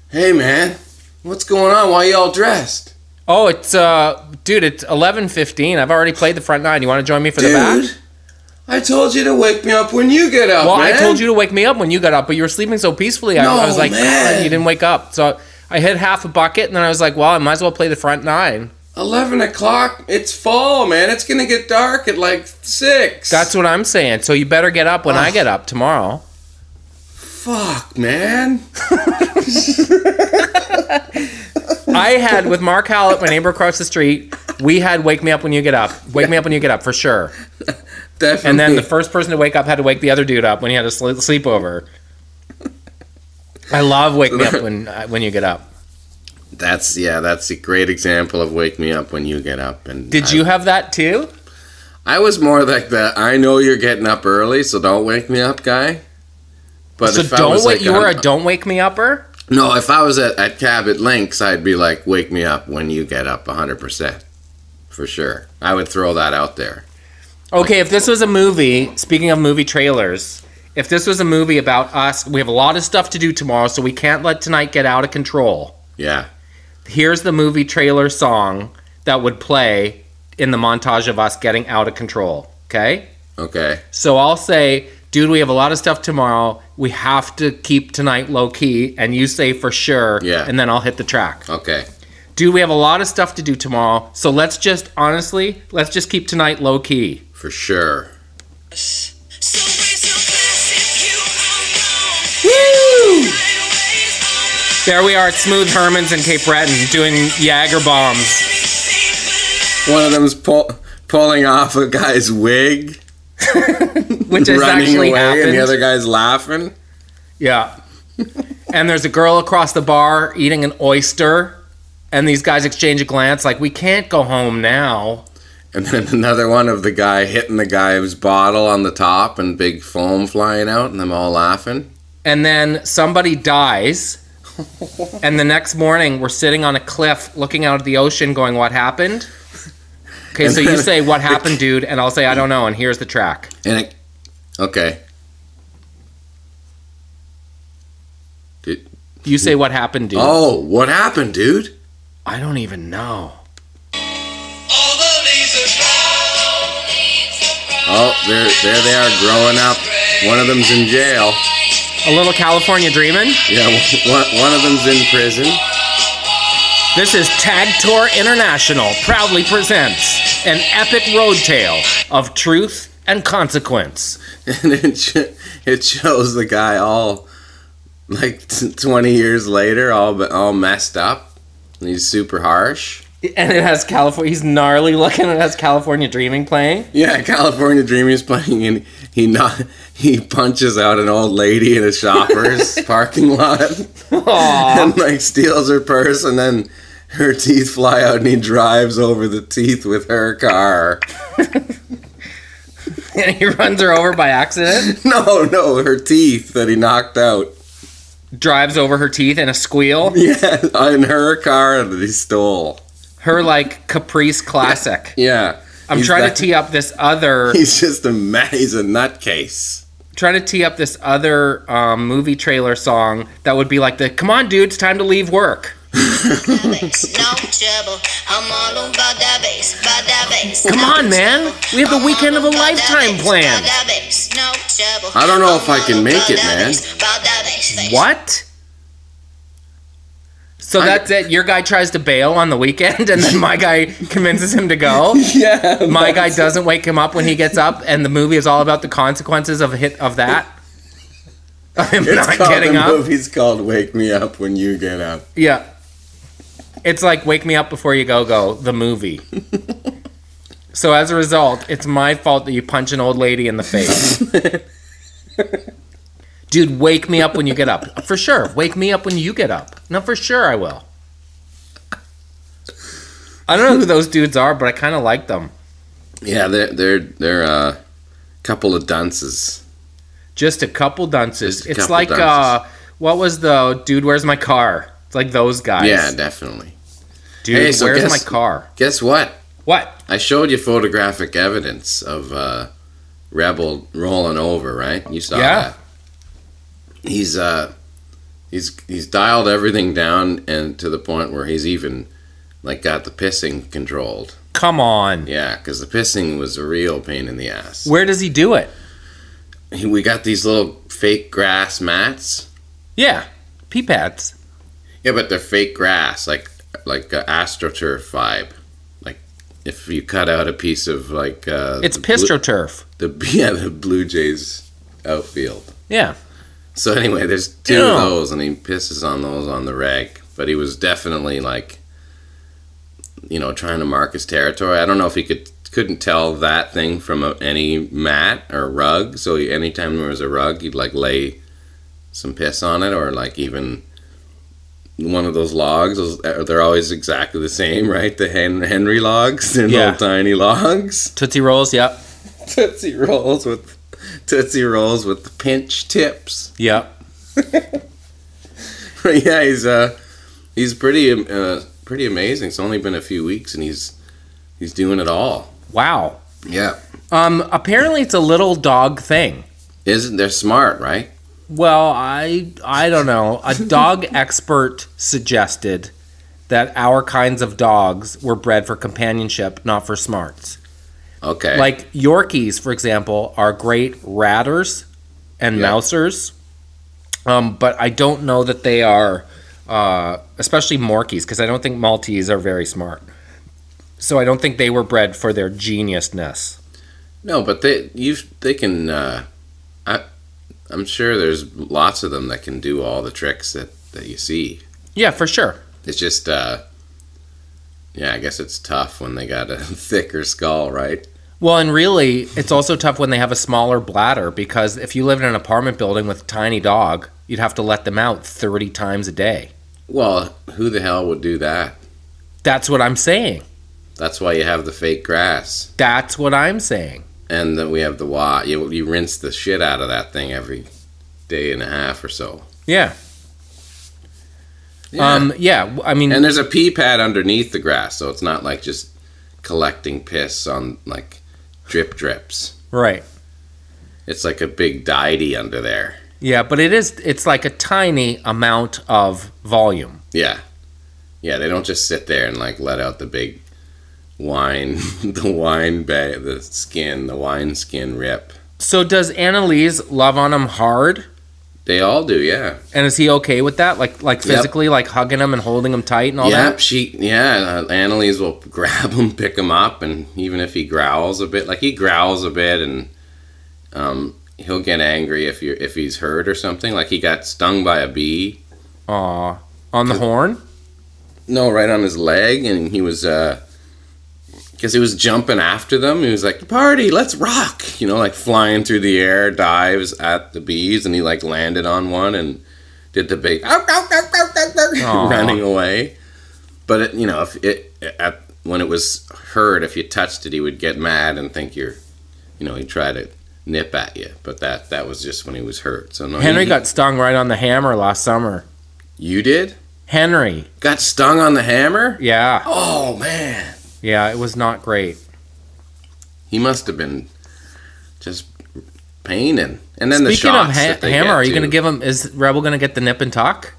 Hey, man. What's going on? Why are you all dressed? Oh, it's, dude, it's 11:15. I've already played the front nine. You want to join me for the back? I told you to wake me up when you get up, Well, man. I told you to wake me up when you got up, but you were sleeping so peacefully. I was like, man. God, you didn't wake up. So I hit half a bucket, and then I was like, well, I might as well play the front nine. 11 o'clock? It's fall, man. It's going to get dark at like 6. That's what I'm saying. So you better get up when I get up tomorrow. Fuck, man. I had, with Mark Hallett, my neighbor across the street, we had Wake Me Up When You Get Up. Wake Me Up When You Get Up, for sure. Definitely. And then the first person to wake up had to wake the other dude up when he had a sleepover. I love Wake Me Up When You Get Up. That's a great example of Wake Me Up When You Get Up. And Did you have that too? I was more like the I know you're getting up early, so don't wake me up guy. But So if I was like, you were a don't wake me upper? No, if I was at Cabot Links, I'd be like, wake me up when you get up 100%. For sure. I would throw that out there. Okay, if this was a movie, speaking of movie trailers, if this was a movie about us, we have a lot of stuff to do tomorrow, so we can't let tonight get out of control. Yeah. Here's the movie trailer song that would play in the montage of us getting out of control, okay? Okay. So I'll say, dude, we have a lot of stuff tomorrow. We have to keep tonight low key. And you say for sure. Yeah. And then I'll hit the track. Okay. Dude, we have a lot of stuff to do tomorrow. So let's just keep tonight low key. For sure. Woo! There we are at Smooth Herman's in Cape Breton doing Jaeger bombs. One of them's pulling off a guy's wig. Which has running actually away, happened. and the other guy's laughing. Yeah. And there's a girl across the bar eating an oyster, and these guys exchange a glance like, we can't go home now. And then another one of the guy hitting the guy's bottle on the top and big foam flying out, and them all laughing. And then somebody dies, and the next morning we're sitting on a cliff looking out at the ocean going, what happened? Okay, so you say, what happened, dude? And I'll say, I don't know, and here's the track. Okay. You say, what happened, dude? Oh, what happened, dude? I don't even know. Oh, there they are growing up. One of them's in jail. A little California dreamin'? Yeah, one of them's in prison. This is Taggart Tour International proudly presents an epic road tale of truth and consequence. And it shows the guy all, like, 20 years later, all messed up. And he's super harsh. And it has California. He's gnarly looking. And it has California Dreaming playing. Yeah, California Dreaming is playing, and he punches out an old lady in a Shoppers parking lot. Aww. And, like, steals her purse, and then her teeth fly out, and he drives over the teeth with her car. And he runs her over by accident? No, her teeth that he knocked out. Drives over her teeth in a squeal? Yeah, in her car that he stole. Her, like, Caprice classic. Yeah. I'm trying to tee up this other... He's just he's a nutcase. Trying to tee up this other movie trailer song that would be like the, come on, dude, it's time to leave work. Come on, man. We have the weekend of a lifetime planned. I don't know if I can make it, man. What? So that's it? Your guy tries to bail on the weekend, and then my guy convinces him to go? Yeah. My guy doesn't wake him up when he gets up, and the movie is all about the consequences of that? Of him not getting up? The movie's called Wake Me Up When You Get Up. Yeah. It's like Wake Me Up Before You Go, the movie. So as a result, it's my fault that you punch an old lady in the face. Dude, wake me up when you get up. For sure. Wake me up when you get up. No, for sure I will. I don't know who those dudes are, but I kind of like them. Yeah, they're a couple of dunces. Just a couple dunces. It's couple like, dunces. What was the Dude, Where's My Car? It's like those guys. Yeah, definitely. Dude, Hey, so where's my car? Guess what? What? I showed you photographic evidence of Rebel rolling over, right? You saw that. He's dialed everything down, and to the point where he's even like got the pissing controlled. Come on. Yeah, because the pissing was a real pain in the ass. Where does he do it? We got these little fake grass mats. Yeah, pee pads. Yeah, but they're fake grass, like AstroTurf vibe. Like if you cut out a piece of like it's PistroTurf. The Blue Jays outfield. Yeah. So anyway, there's two of those, and he pisses on those on the reg. But he was definitely like, trying to mark his territory. I don't know if he couldn't tell that thing from any mat or rug. So anytime there was a rug, he'd like lay some piss on it, or like even one of those logs. They're always exactly the same, right? The Henry logs. They're little tiny logs. Tootsie Rolls, yep. Tootsie Rolls with the pinch tips. Yep. Yeah, he's pretty amazing. It's only been a few weeks, and he's doing it all. Wow. Yeah. Apparently it's a little dog thing. Isn't they're smart, right? Well, I don't know. A dog expert suggested that our kinds of dogs were bred for companionship, not for smarts. Okay. Like Yorkies, for example, are great ratters, and Yeah. mousers. But I don't know that they are, especially Morkies, because I don't think Maltese are very smart. So I don't think they were bred for their geniusness. No, but they can. I'm sure there's lots of them that can do all the tricks that you see. Yeah, for sure. It's just, yeah, I guess it's tough when they got a thicker skull, right? Well, and really, it's also tough when they have a smaller bladder, because if you live in an apartment building with a tiny dog, you'd have to let them out 30 times a day. Well, who the hell would do that? That's what I'm saying. That's why you have the fake grass. That's what I'm saying. And then we have the water. You rinse the shit out of that thing every day and a half or so. Yeah. Yeah. Yeah, I mean... And there's a pee pad underneath the grass, so it's not like just collecting piss on, like, drips. Right. It's like a big deity under there. Yeah, but it's like a tiny amount of volume. Yeah. Yeah, they don't just sit there and, like, let out the big wine, the wine skin rip. So does Annalise love on him hard? They all do, yeah. And is he okay with that? Like physically, like hugging him and holding him tight and all that? Annalise will grab him, pick him up, and even if he growls a bit, and he'll get angry if he's hurt or something. Like he got stung by a bee. Aw. On the horn? No, right on his leg, and he was because he was jumping after them. He was like, "Party, let's rock!" You know, like flying through the air, dives at the bees, and he like landed on one and did the big running away. But when it was hurt, if you touched it, he would get mad and think he'd try to nip at you. But that was just when he was hurt. So no, Henry got stung right on the hammer last summer. You did? Henry got stung on the hammer? Yeah. Oh man. Yeah, it was not great. He must have been just paining. And then the Speaking shots of that they hammer, get are you too. going to give him? Is Rebel going to get the nip and tuck?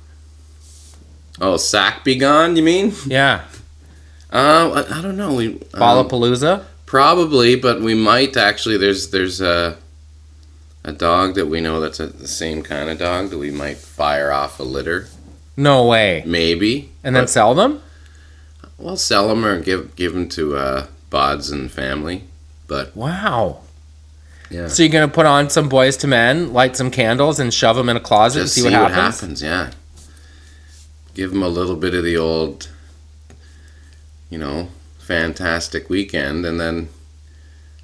Oh, sack be gone? You mean? Yeah. I don't know. Ballapalooza? Probably, but we might actually. There's a dog that we know that's the same kind of dog that we might fire off a litter. No way. Maybe. And then sell them? Well, sell them or give them to Bods and family. But wow. Yeah. So you're going to put on some Boys to Men, light some candles, and shove them in a closet just and see what happens? Yeah. Give them a little bit of the old, fantastic weekend, and then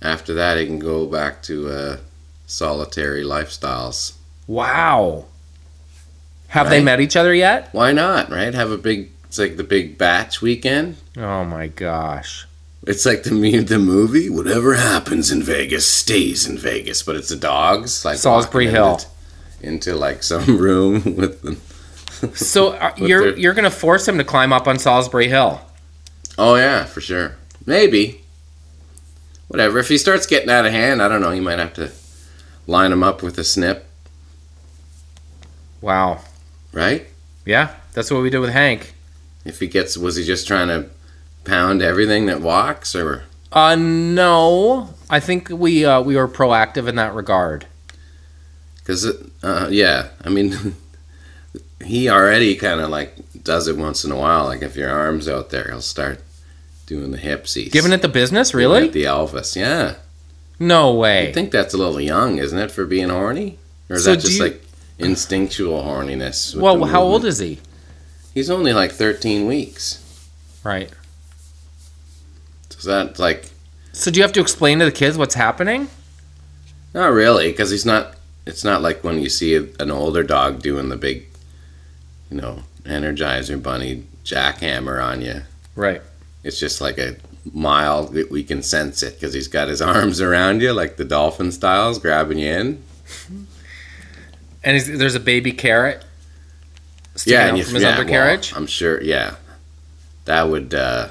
after that he can go back to solitary lifestyles. Wow. Have they Right? met each other yet? Why not, right? It's like the big batch weekend. Oh my gosh. It's like the movie, whatever happens in Vegas stays in Vegas, but it's the dogs, like Salisbury walking Hill. into like some room with them. So you're going to force him to climb up on Salisbury Hill? Oh yeah, for sure. Maybe. Whatever. If he starts getting out of hand, I don't know. You might have to line him up with a snip. Wow. Right? Yeah, that's what we did with Hank. Was he just trying to pound everything that walks, or? No. I think we were proactive in that regard. Because, yeah, I mean, he already kind of like does it once in a while. Like if your arm's out there, he'll start doing the hipsies. Giving it the business, really? The Elvis, yeah. No way. I think that's a little young, isn't it, for being horny? Or is So that just like instinctual horniness? with Well, the how old movement? is he? He's only like 13 weeks. Right. So that's like... So do you have to explain to the kids what's happening? Not really, because it's not like when you see an older dog doing the big, Energizer Bunny jackhammer on you. Right. It's just like a mild, we can sense it, because he's got his arms around you, like the dolphin styles, grabbing you in. And there's a baby carrot sticking out from his undercarriage? Well, I'm sure, yeah. That would, I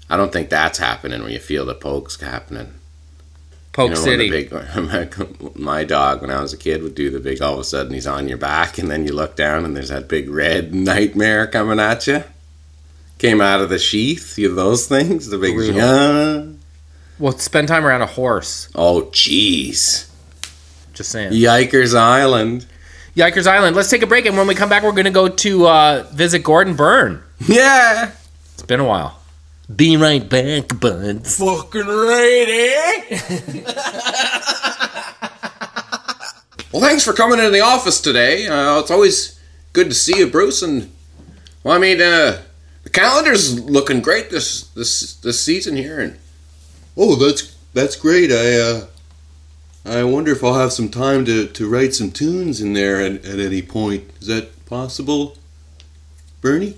don't think that's happening where you feel the pokes happening. Poke City. My dog, when I was a kid, would do the big, all of a sudden he's on your back, and then you look down and there's that big red nightmare coming at you. Came out of the sheath, those things, the big... Well, spend time around a horse. Oh, jeez. Just saying. Yikers Island. Yikers Island. Let's take a break, and when we come back, we're going to go to visit Gord and Bern. Yeah. It's been a while. Be right back, buds. Fucking ready. Well, thanks for coming into the office today. It's always good to see you, Bruce. And well, I mean, the calendar's looking great this season here. And oh, that's great. I wonder if I'll have some time to write some tunes in there at any point. Is that possible, Bernie?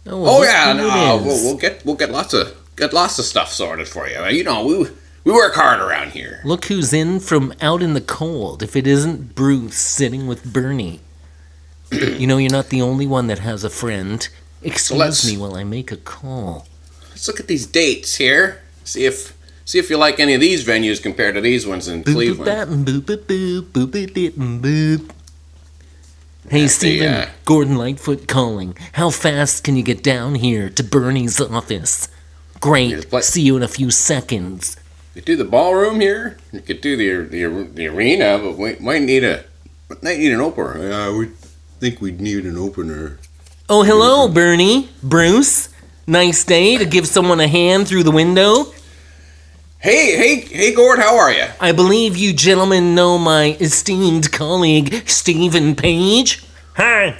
Oh yeah, no, we'll get lots of stuff sorted for you. You know, we work hard around here. Look who's in from out in the cold. If it isn't Bruce sitting with Bernie. You know, you're not the only one that has a friend. Excuse me while I make a call. Let's look at these dates here. See if you like any of these venues compared to these ones in Cleveland. Hey, Steven, Gordon Lightfoot calling. How fast can you get down here to Bernie's office? Great. See you in a few seconds. You could do the ballroom here. You could do the arena, but we might need an opener. Yeah, I would think we'd need an opener. Oh, hello, Bernie. Bruce. Nice day to give someone a hand through the window. Hey, Gord, how are you? I believe you gentlemen know my esteemed colleague, Stephen Page. Hi.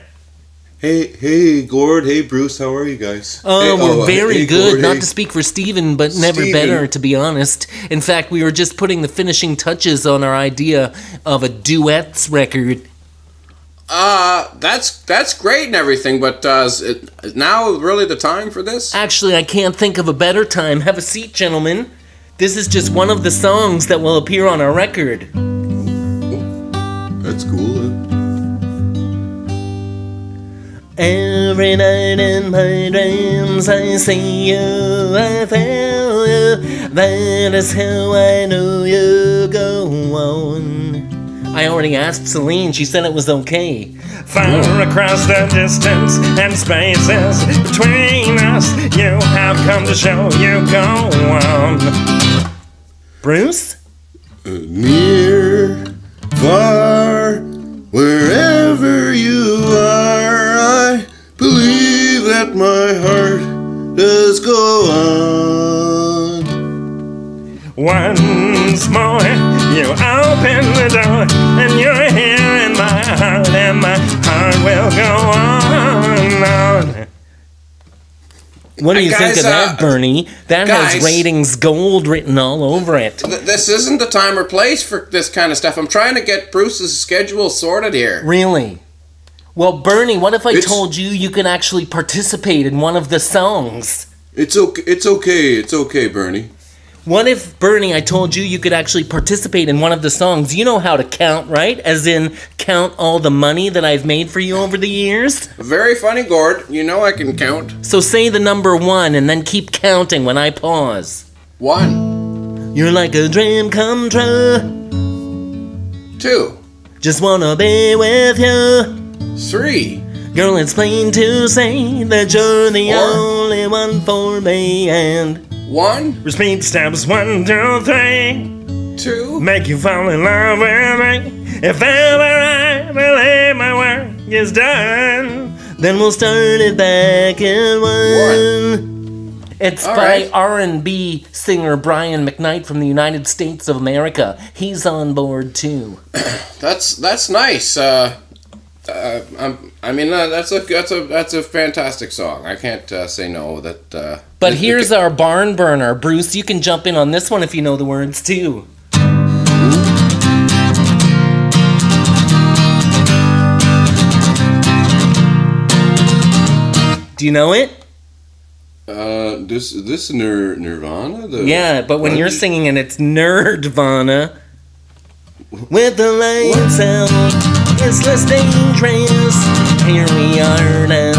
Hey, Gord. Hey, Bruce. How are you guys? We're very good. Gord, Not to speak for Stephen, but never better, to be honest. In fact, we were just putting the finishing touches on our idea of a duets record. That's great and everything, but is now really the time for this? Actually, I can't think of a better time. Have a seat, gentlemen. This is just one of the songs that will appear on our record. That's cool. Every night in my dreams I see you, I feel you. That is how I know you go on. I already asked Celine, she said it was okay. Far across the distance and spaces between us, you have come to show you go on. Bruce? Near, far, wherever you are, I believe that my heart does go on. Once more, you open the door, and you're here in my heart, and my heart will go on. What do you think of that, Bernie? That has ratings gold written all over it. This isn't the time or place for this kind of stuff. I'm trying to get Bruce's schedule sorted here. Really? Well, Bernie, what if I told you could actually participate in one of the songs? It's okay, Bernie. What if, Bernie, I told you could actually participate in one of the songs? You know how to count, right? As in, count all the money that I've made for you over the years? Very funny, Gord. You know I can count. So say the number 1 and then keep counting when I pause. 1. You're like a dream come true. 2. Just wanna be with you. 3. Girl, it's plain to say that you're the only one for me, and 1. Repeat steps 1, 2, 3. 2. Make you fall in love with me. If ever I believe my work is done, then we'll start it back in 1. It's All by right. R&B singer Brian McKnight from the United States of America. He's on board too. That's nice. I mean, that's a fantastic song. I can't say no. But here's our barn burner. Bruce, you can jump in on this one if you know the words too. Do you know it? This Nirvana? Yeah, but when you're singing it, it's Nerdvana. With the lights out, it's less dangerous. Here we are now,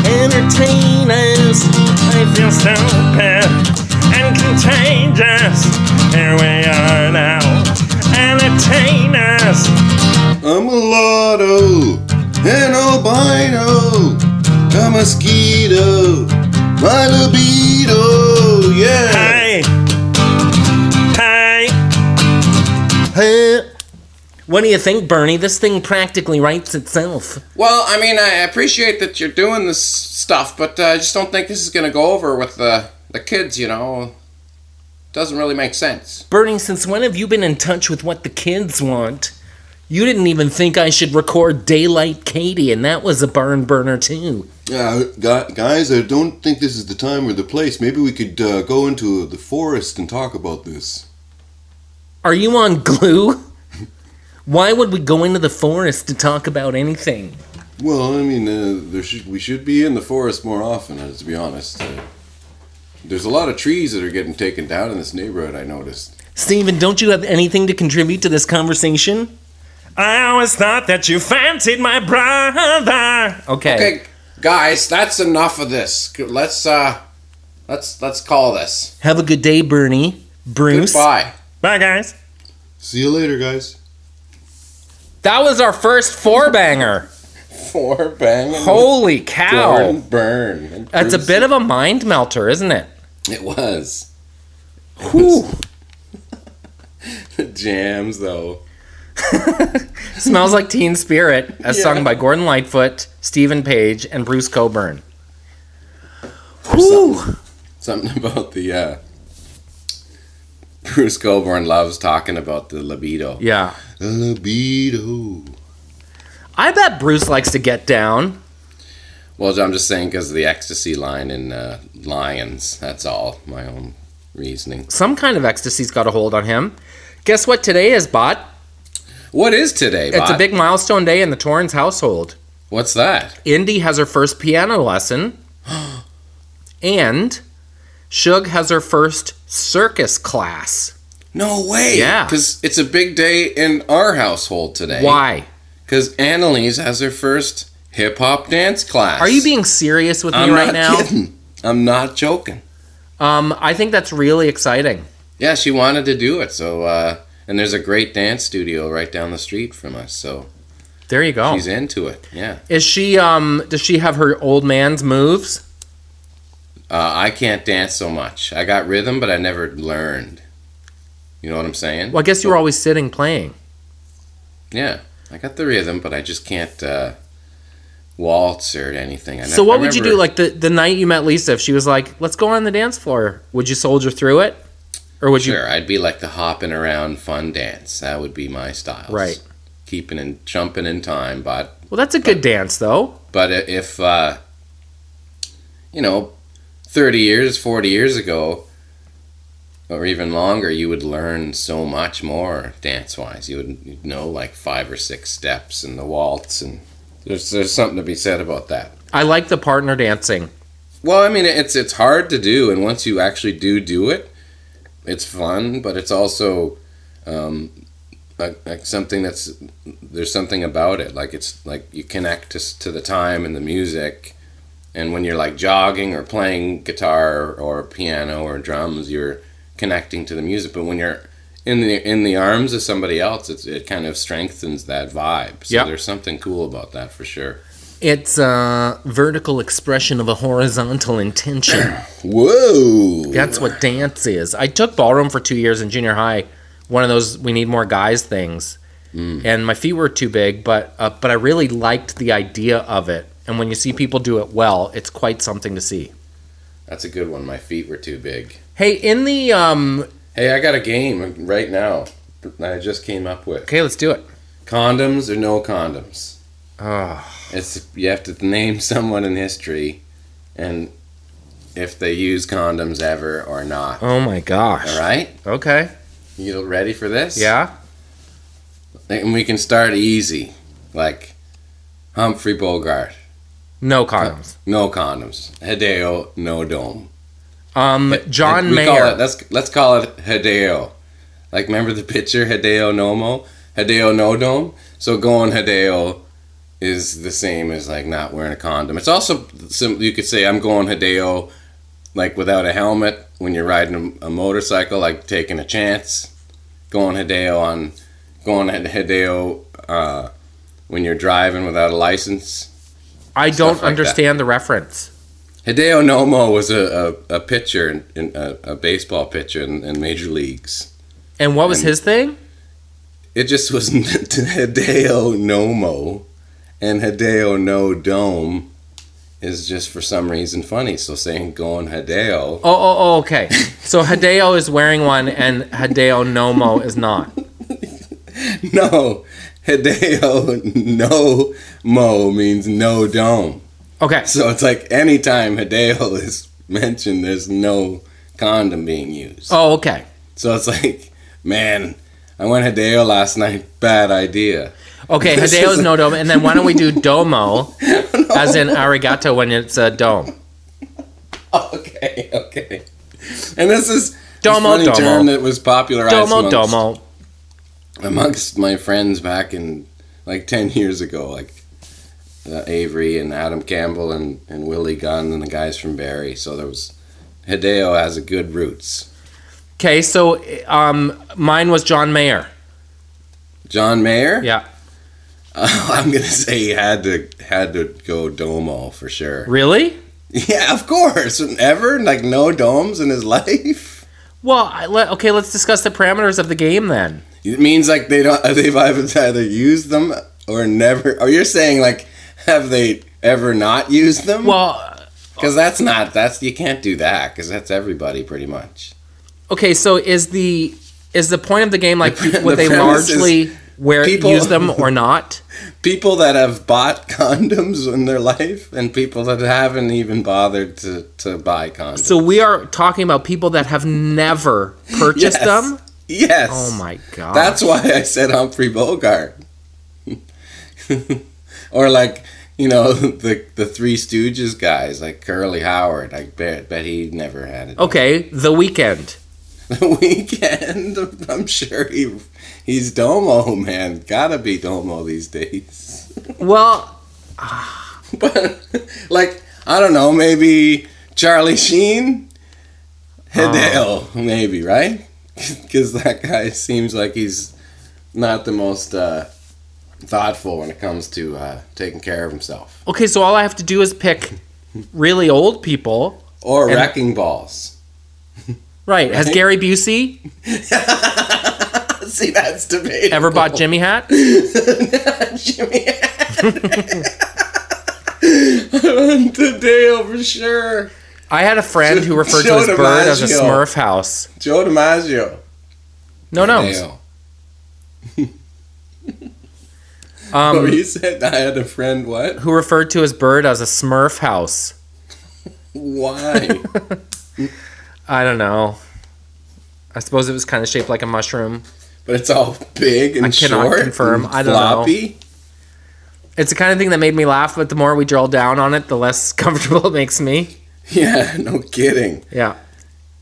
entertain us. I feel stupid and contagious. Here we are now, entertain us. I'm a lotto, an albino, a mosquito, my libido, yeah. Hey, hey, hey. What do you think, Bernie? This thing practically writes itself. Well, I mean, I appreciate that you're doing this stuff, but I just don't think this is going to go over with the kids, you know. Doesn't really make sense. Bernie, since when have you been in touch with what the kids want? You didn't even think I should record Daylight Katie, and that was a barn burner, too. Guys, I don't think this is the time or the place. Maybe we could go into the forest and talk about this. Are you on glue? Why would we go into the forest to talk about anything? Well, I mean, we should be in the forest more often, to be honest. There's a lot of trees that are getting taken down in this neighborhood, I noticed. Steven, don't you have anything to contribute to this conversation? I always thought that you fancied my brother. Okay, guys, that's enough of this. Let's call this. Have a good day, Bernie. Bruce. Goodbye. Bye, guys. See you later, guys. That was our first four-banger. Four-banger. Holy cow. Bern. That's a bit of a mind melter, isn't it? It was. Whew. The jams, though. Smells Like Teen Spirit, as sung by Gordon Lightfoot, Stephen Page, and Bruce Cockburn. Whew. Something about the Bruce Cockburn loves talking about the libido. Yeah. The libido. I bet Bruce likes to get down. Well, I'm just saying because of the ecstasy line in Lions. That's all. My own reasoning. Some kind of ecstasy's got a hold on him. Guess what today is, Bot? What is today, Bot? It's a big milestone day in the Torrens household. What's that? Indy has her first piano lesson. And Shug has her first circus class. No way. Yeah. Because it's a big day in our household today. Why? Because Annalise has her first hip-hop dance class. Are you being serious with me right now? I'm not kidding. I'm not joking. I think that's really exciting. Yeah, she wanted to do it, so... and there's a great dance studio right down the street from us, so... There you go. She's into it, yeah. Is she, does she have her old man's moves? I can't dance so much. I got rhythm, but I never learned. You know what I'm saying? Well, I guess you were always sitting playing. Yeah, I got the rhythm, but I just can't waltz or anything. So what would you do, like, the night you met Lisa, if she was like, let's go on the dance floor, would you soldier through it? Or would you... Sure, I'd be like the hopping around fun dance. That would be my style. Right. Keeping and jumping in time, but... Well, that's a good dance, though. But if, 30 years, 40 years ago, or even longer, you would learn so much more dance-wise. You'd know like 5 or 6 steps in the waltz, and there's something to be said about that. I like the partner dancing. Well, I mean, it's hard to do, and once you actually do it, it's fun, but it's also like something there's something about it. Like it's like you connect to the time and the music. And when you're like jogging or playing guitar or piano or drums, you're connecting to the music. But when you're in the arms of somebody else, it kind of strengthens that vibe. So there's something cool about that for sure. It's a vertical expression of a horizontal intention. Whoa! That's what dance is. I took ballroom for 2 years in junior high. One of those we need more guys things. And my feet were too big, but I really liked the idea of it. And when you see people do it well, it's quite something to see. That's a good one. My feet were too big. Hey, in the... Hey, I got a game right now that I just came up with. Okay, let's do it. Condoms or no condoms? Oh. You have to name someone in history and if they use condoms ever or not. Oh my gosh. All right? Okay. You ready for this? Yeah. And we can start easy. Like Humphrey Bogart. No condoms. No condoms. Hideo no dome. John Mayer. Let's call it Hideo. Like, remember the picture, Hideo Nomo? Hideo no dome? So going Hideo is the same as, like, not wearing a condom. It's also, you could say, I'm going Hideo, like, without a helmet when you're riding a motorcycle, like, taking a chance. Going Hideo when you're driving without a license. I don't understand the reference. Hideo Nomo was a pitcher, a baseball pitcher in major leagues. And what was his thing? it just was Hideo Nomo, and Hideo no dome is just for some reason funny. So saying going Hideo. Oh, okay. So Hideo is wearing one and Hideo Nomo is not. No, Hideo no mo means no dome. Okay. So it's like anytime Hideo is mentioned, there's no condom being used. Oh, okay. So it's like, man, I went Hideo last night. Bad idea. Okay, Hideo's no dome. And then why don't we do domo, as in arigato when it's a dome? Okay. And this is Domo, this funny term that was popularized Domo. amongst my friends back in like 10 years ago, like Avery and Adam Campbell and Willie Gunn and the guys from Barrie. So there was Hideo has a good roots. Okay, so mine was John Mayer. John Mayer? Yeah. I'm gonna say he had to go Domo for sure. Really? Yeah, of course. Ever like no domes in his life. Well, let's discuss the parameters of the game then. It means like they've either used them or never. Or you're saying like, have they ever not used them? Well, because you can't do that because that's everybody pretty much. Okay, so is the point of the game like would they premise largely use them or not? People that have bought condoms in their life and people that haven't even bothered to buy condoms. So we are talking about people that have never purchased them? Yes. Oh my god. That's why I said Humphrey Bogart. Or like, the Three Stooges guys, like Curly Howard. I bet he never had it. Okay, The Weeknd. The Weeknd, I'm sure he's Domo, man. Gotta be Domo these days. Well, but like, I don't know, maybe Charlie Sheen? Hideo, maybe, right? Because that guy seems like he's not the most thoughtful when it comes to taking care of himself. Okay, so all I have to do is pick really old people. Or wrecking balls. Right. Has Gary Busey See, that's debatable. ever bought Jimmy Hat? Jimmy Hideo for sure. I had a friend who referred to his bird as a Smurf house. Joe DiMaggio. No. What you said? I had a friend, what? Who referred to his bird as a Smurf house. Why? I don't know. I suppose it was kind of shaped like a mushroom. But it's all big and short. I cannot confirm. I don't floppy. know. It's the kind of thing that made me laugh, but the more we drill down on it, the less comfortable it makes me. Yeah, no kidding. Yeah.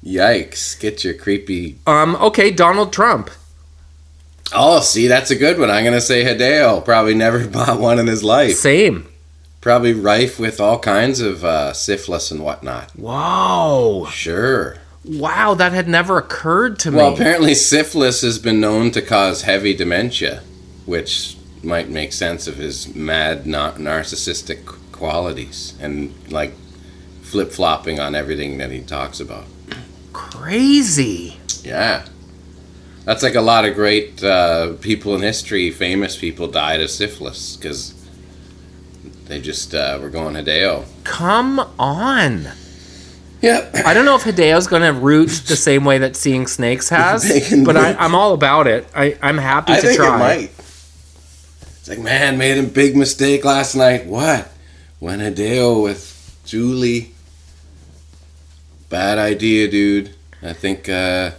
Yikes. Get your creepy... Okay, Donald Trump. Oh, see, that's a good one. I'm going to say Hideo. Probably never bought one in his life. Same. Probably rife with all kinds of syphilis and whatnot. Whoa. Sure. Wow, that had never occurred to me. Well, apparently syphilis has been known to cause heavy dementia, which might make sense of his mad, narcissistic qualities and, like, flip-flopping on everything that he talks about. Crazy. Yeah. That's like a lot of great people in history, famous people died of syphilis because they just were going Hideo. Come on. Yep. I don't know if Hideo's going to root the same way that Seeing Snakes has, but I'm all about it. I'm happy to try. I think it might. It's like, man, made a big mistake last night. What? Went Hideo with Julie. Bad idea, dude. I think, man,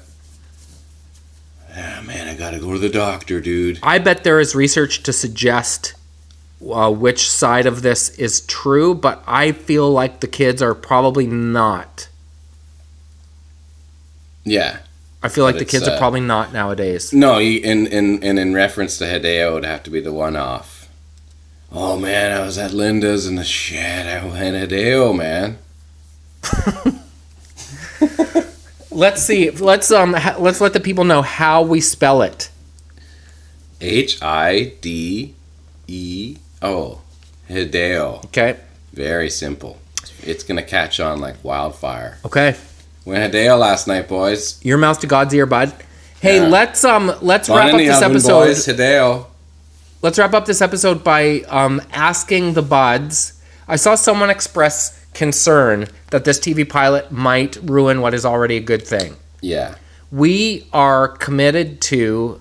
I gotta go to the doctor, dude. I bet there is research to suggest which side of this is true, but I feel like the kids are probably not. Yeah. I feel like the kids are probably not nowadays. No, in reference to Hideo, it would have to be the one off. Oh, man, I was at Linda's and the shit, I went Hideo, man. Let's see. Let's let the people know how we spell it. Hideo. Hideo. Okay. Very simple. It's gonna catch on like wildfire. Okay. Went Hideo last night, boys. Your mouth to God's ear, bud. Hey, Yeah. let's wrap On up the this oven, episode. boys. Hideo. Let's wrap up this episode by asking the buds. I saw someone express concern that this TV pilot might ruin what is already a good thing. Yeah. We are committed to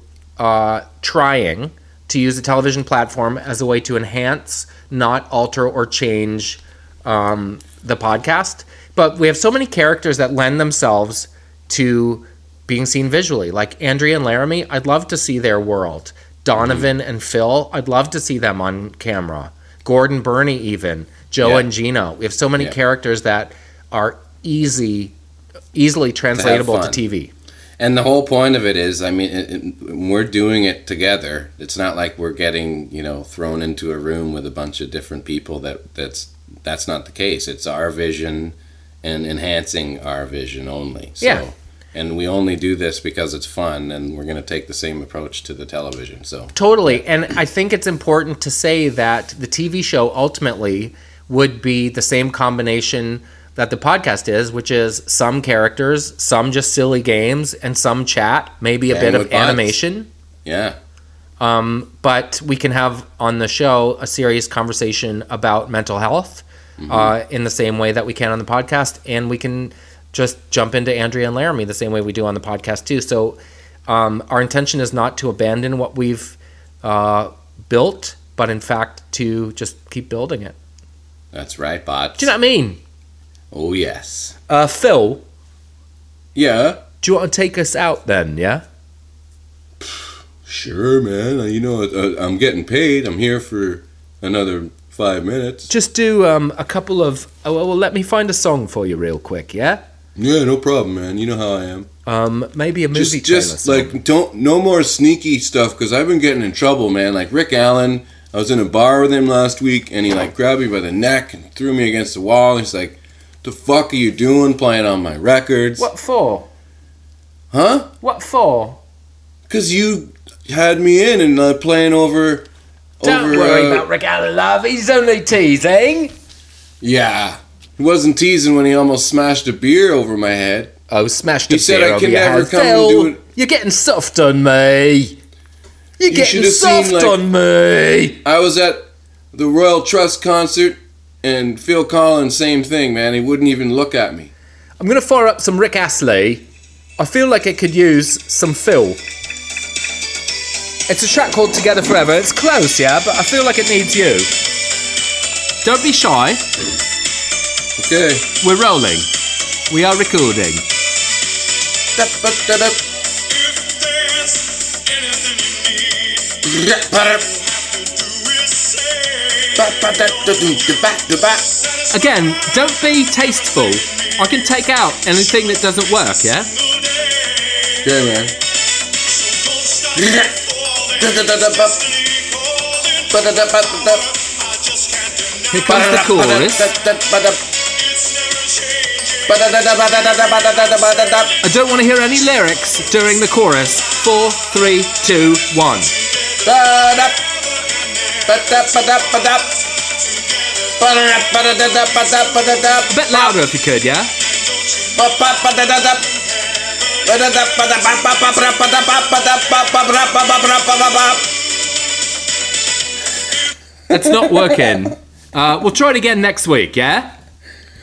trying to use the television platform as a way to enhance, not alter or change the podcast. But we have so many characters that lend themselves to being seen visually. Like Andrea and Laramie, I'd love to see their world. Donovan and Phil, I'd love to see them on camera. Gord and Bernie even. Joe and Gino. We have so many characters that are easily translatable to TV. And the whole point of it is, I mean, we're doing it together. It's not like we're getting, thrown into a room with a bunch of different people. That's not the case. It's our vision and enhancing our vision only. So, yeah. And we only do this because it's fun, and we're going to take the same approach to the television. So totally. And I think it's important to say that the TV show ultimately would be the same combination that the podcast is, which is some characters, some just silly games, and some chat, maybe a bit of animation. Yeah. But we can have on the show a serious conversation about mental health in the same way that we can on the podcast, and we can just jump into Andrea and Laramie the same way we do on the podcast too. So our intention is not to abandon what we've built, but in fact to just keep building it. That's right, bots. Do you know what I mean? Oh, yes. Phil? Yeah? Do you want to take us out then, yeah? Sure, man. I'm getting paid. I'm here for another 5 minutes. Just do a couple of... well, let me find a song for you real quick, yeah? Yeah, no problem, man. You know how I am. Maybe a movie trailer song. No more sneaky stuff, because I've been getting in trouble, man. Like Rick Allen, I was in a bar with him last week, and he grabbed me by the neck and threw me against the wall. He's like, "The fuck are you doing playing on my records?" What for? Huh? What for? Because you had me in and playing over... Don't worry about Rick Allen, love. He's only teasing. Yeah. He wasn't teasing when he almost smashed a beer over my head. Oh, smashed a He said beer I over can your never head. come Phil, and do it. you're getting soft on me. You're getting should have seen, soft on me. I was at the Royal Trust concert, and Phil Collins, same thing, man. He wouldn't even look at me. I'm going to fire up some Rick Astley. I feel like it could use some Phil. It's a track called Together Forever. It's close, yeah, but I feel like it needs you. Don't be shy. Okay. We're rolling. We are recording. Again, don't be tasteful. I can take out anything that doesn't work, yeah? Okay, man. Here comes the chorus. I don't want to hear any lyrics during the chorus. 4, 3, 2, 1. A bit louder if you could, yeah? It's not working. We'll try it again next week, yeah?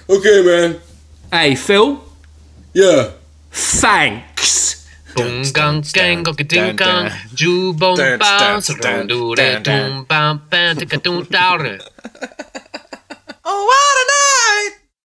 Okay, man. Hey, Phil? Yeah. Thanks. Oh, wow.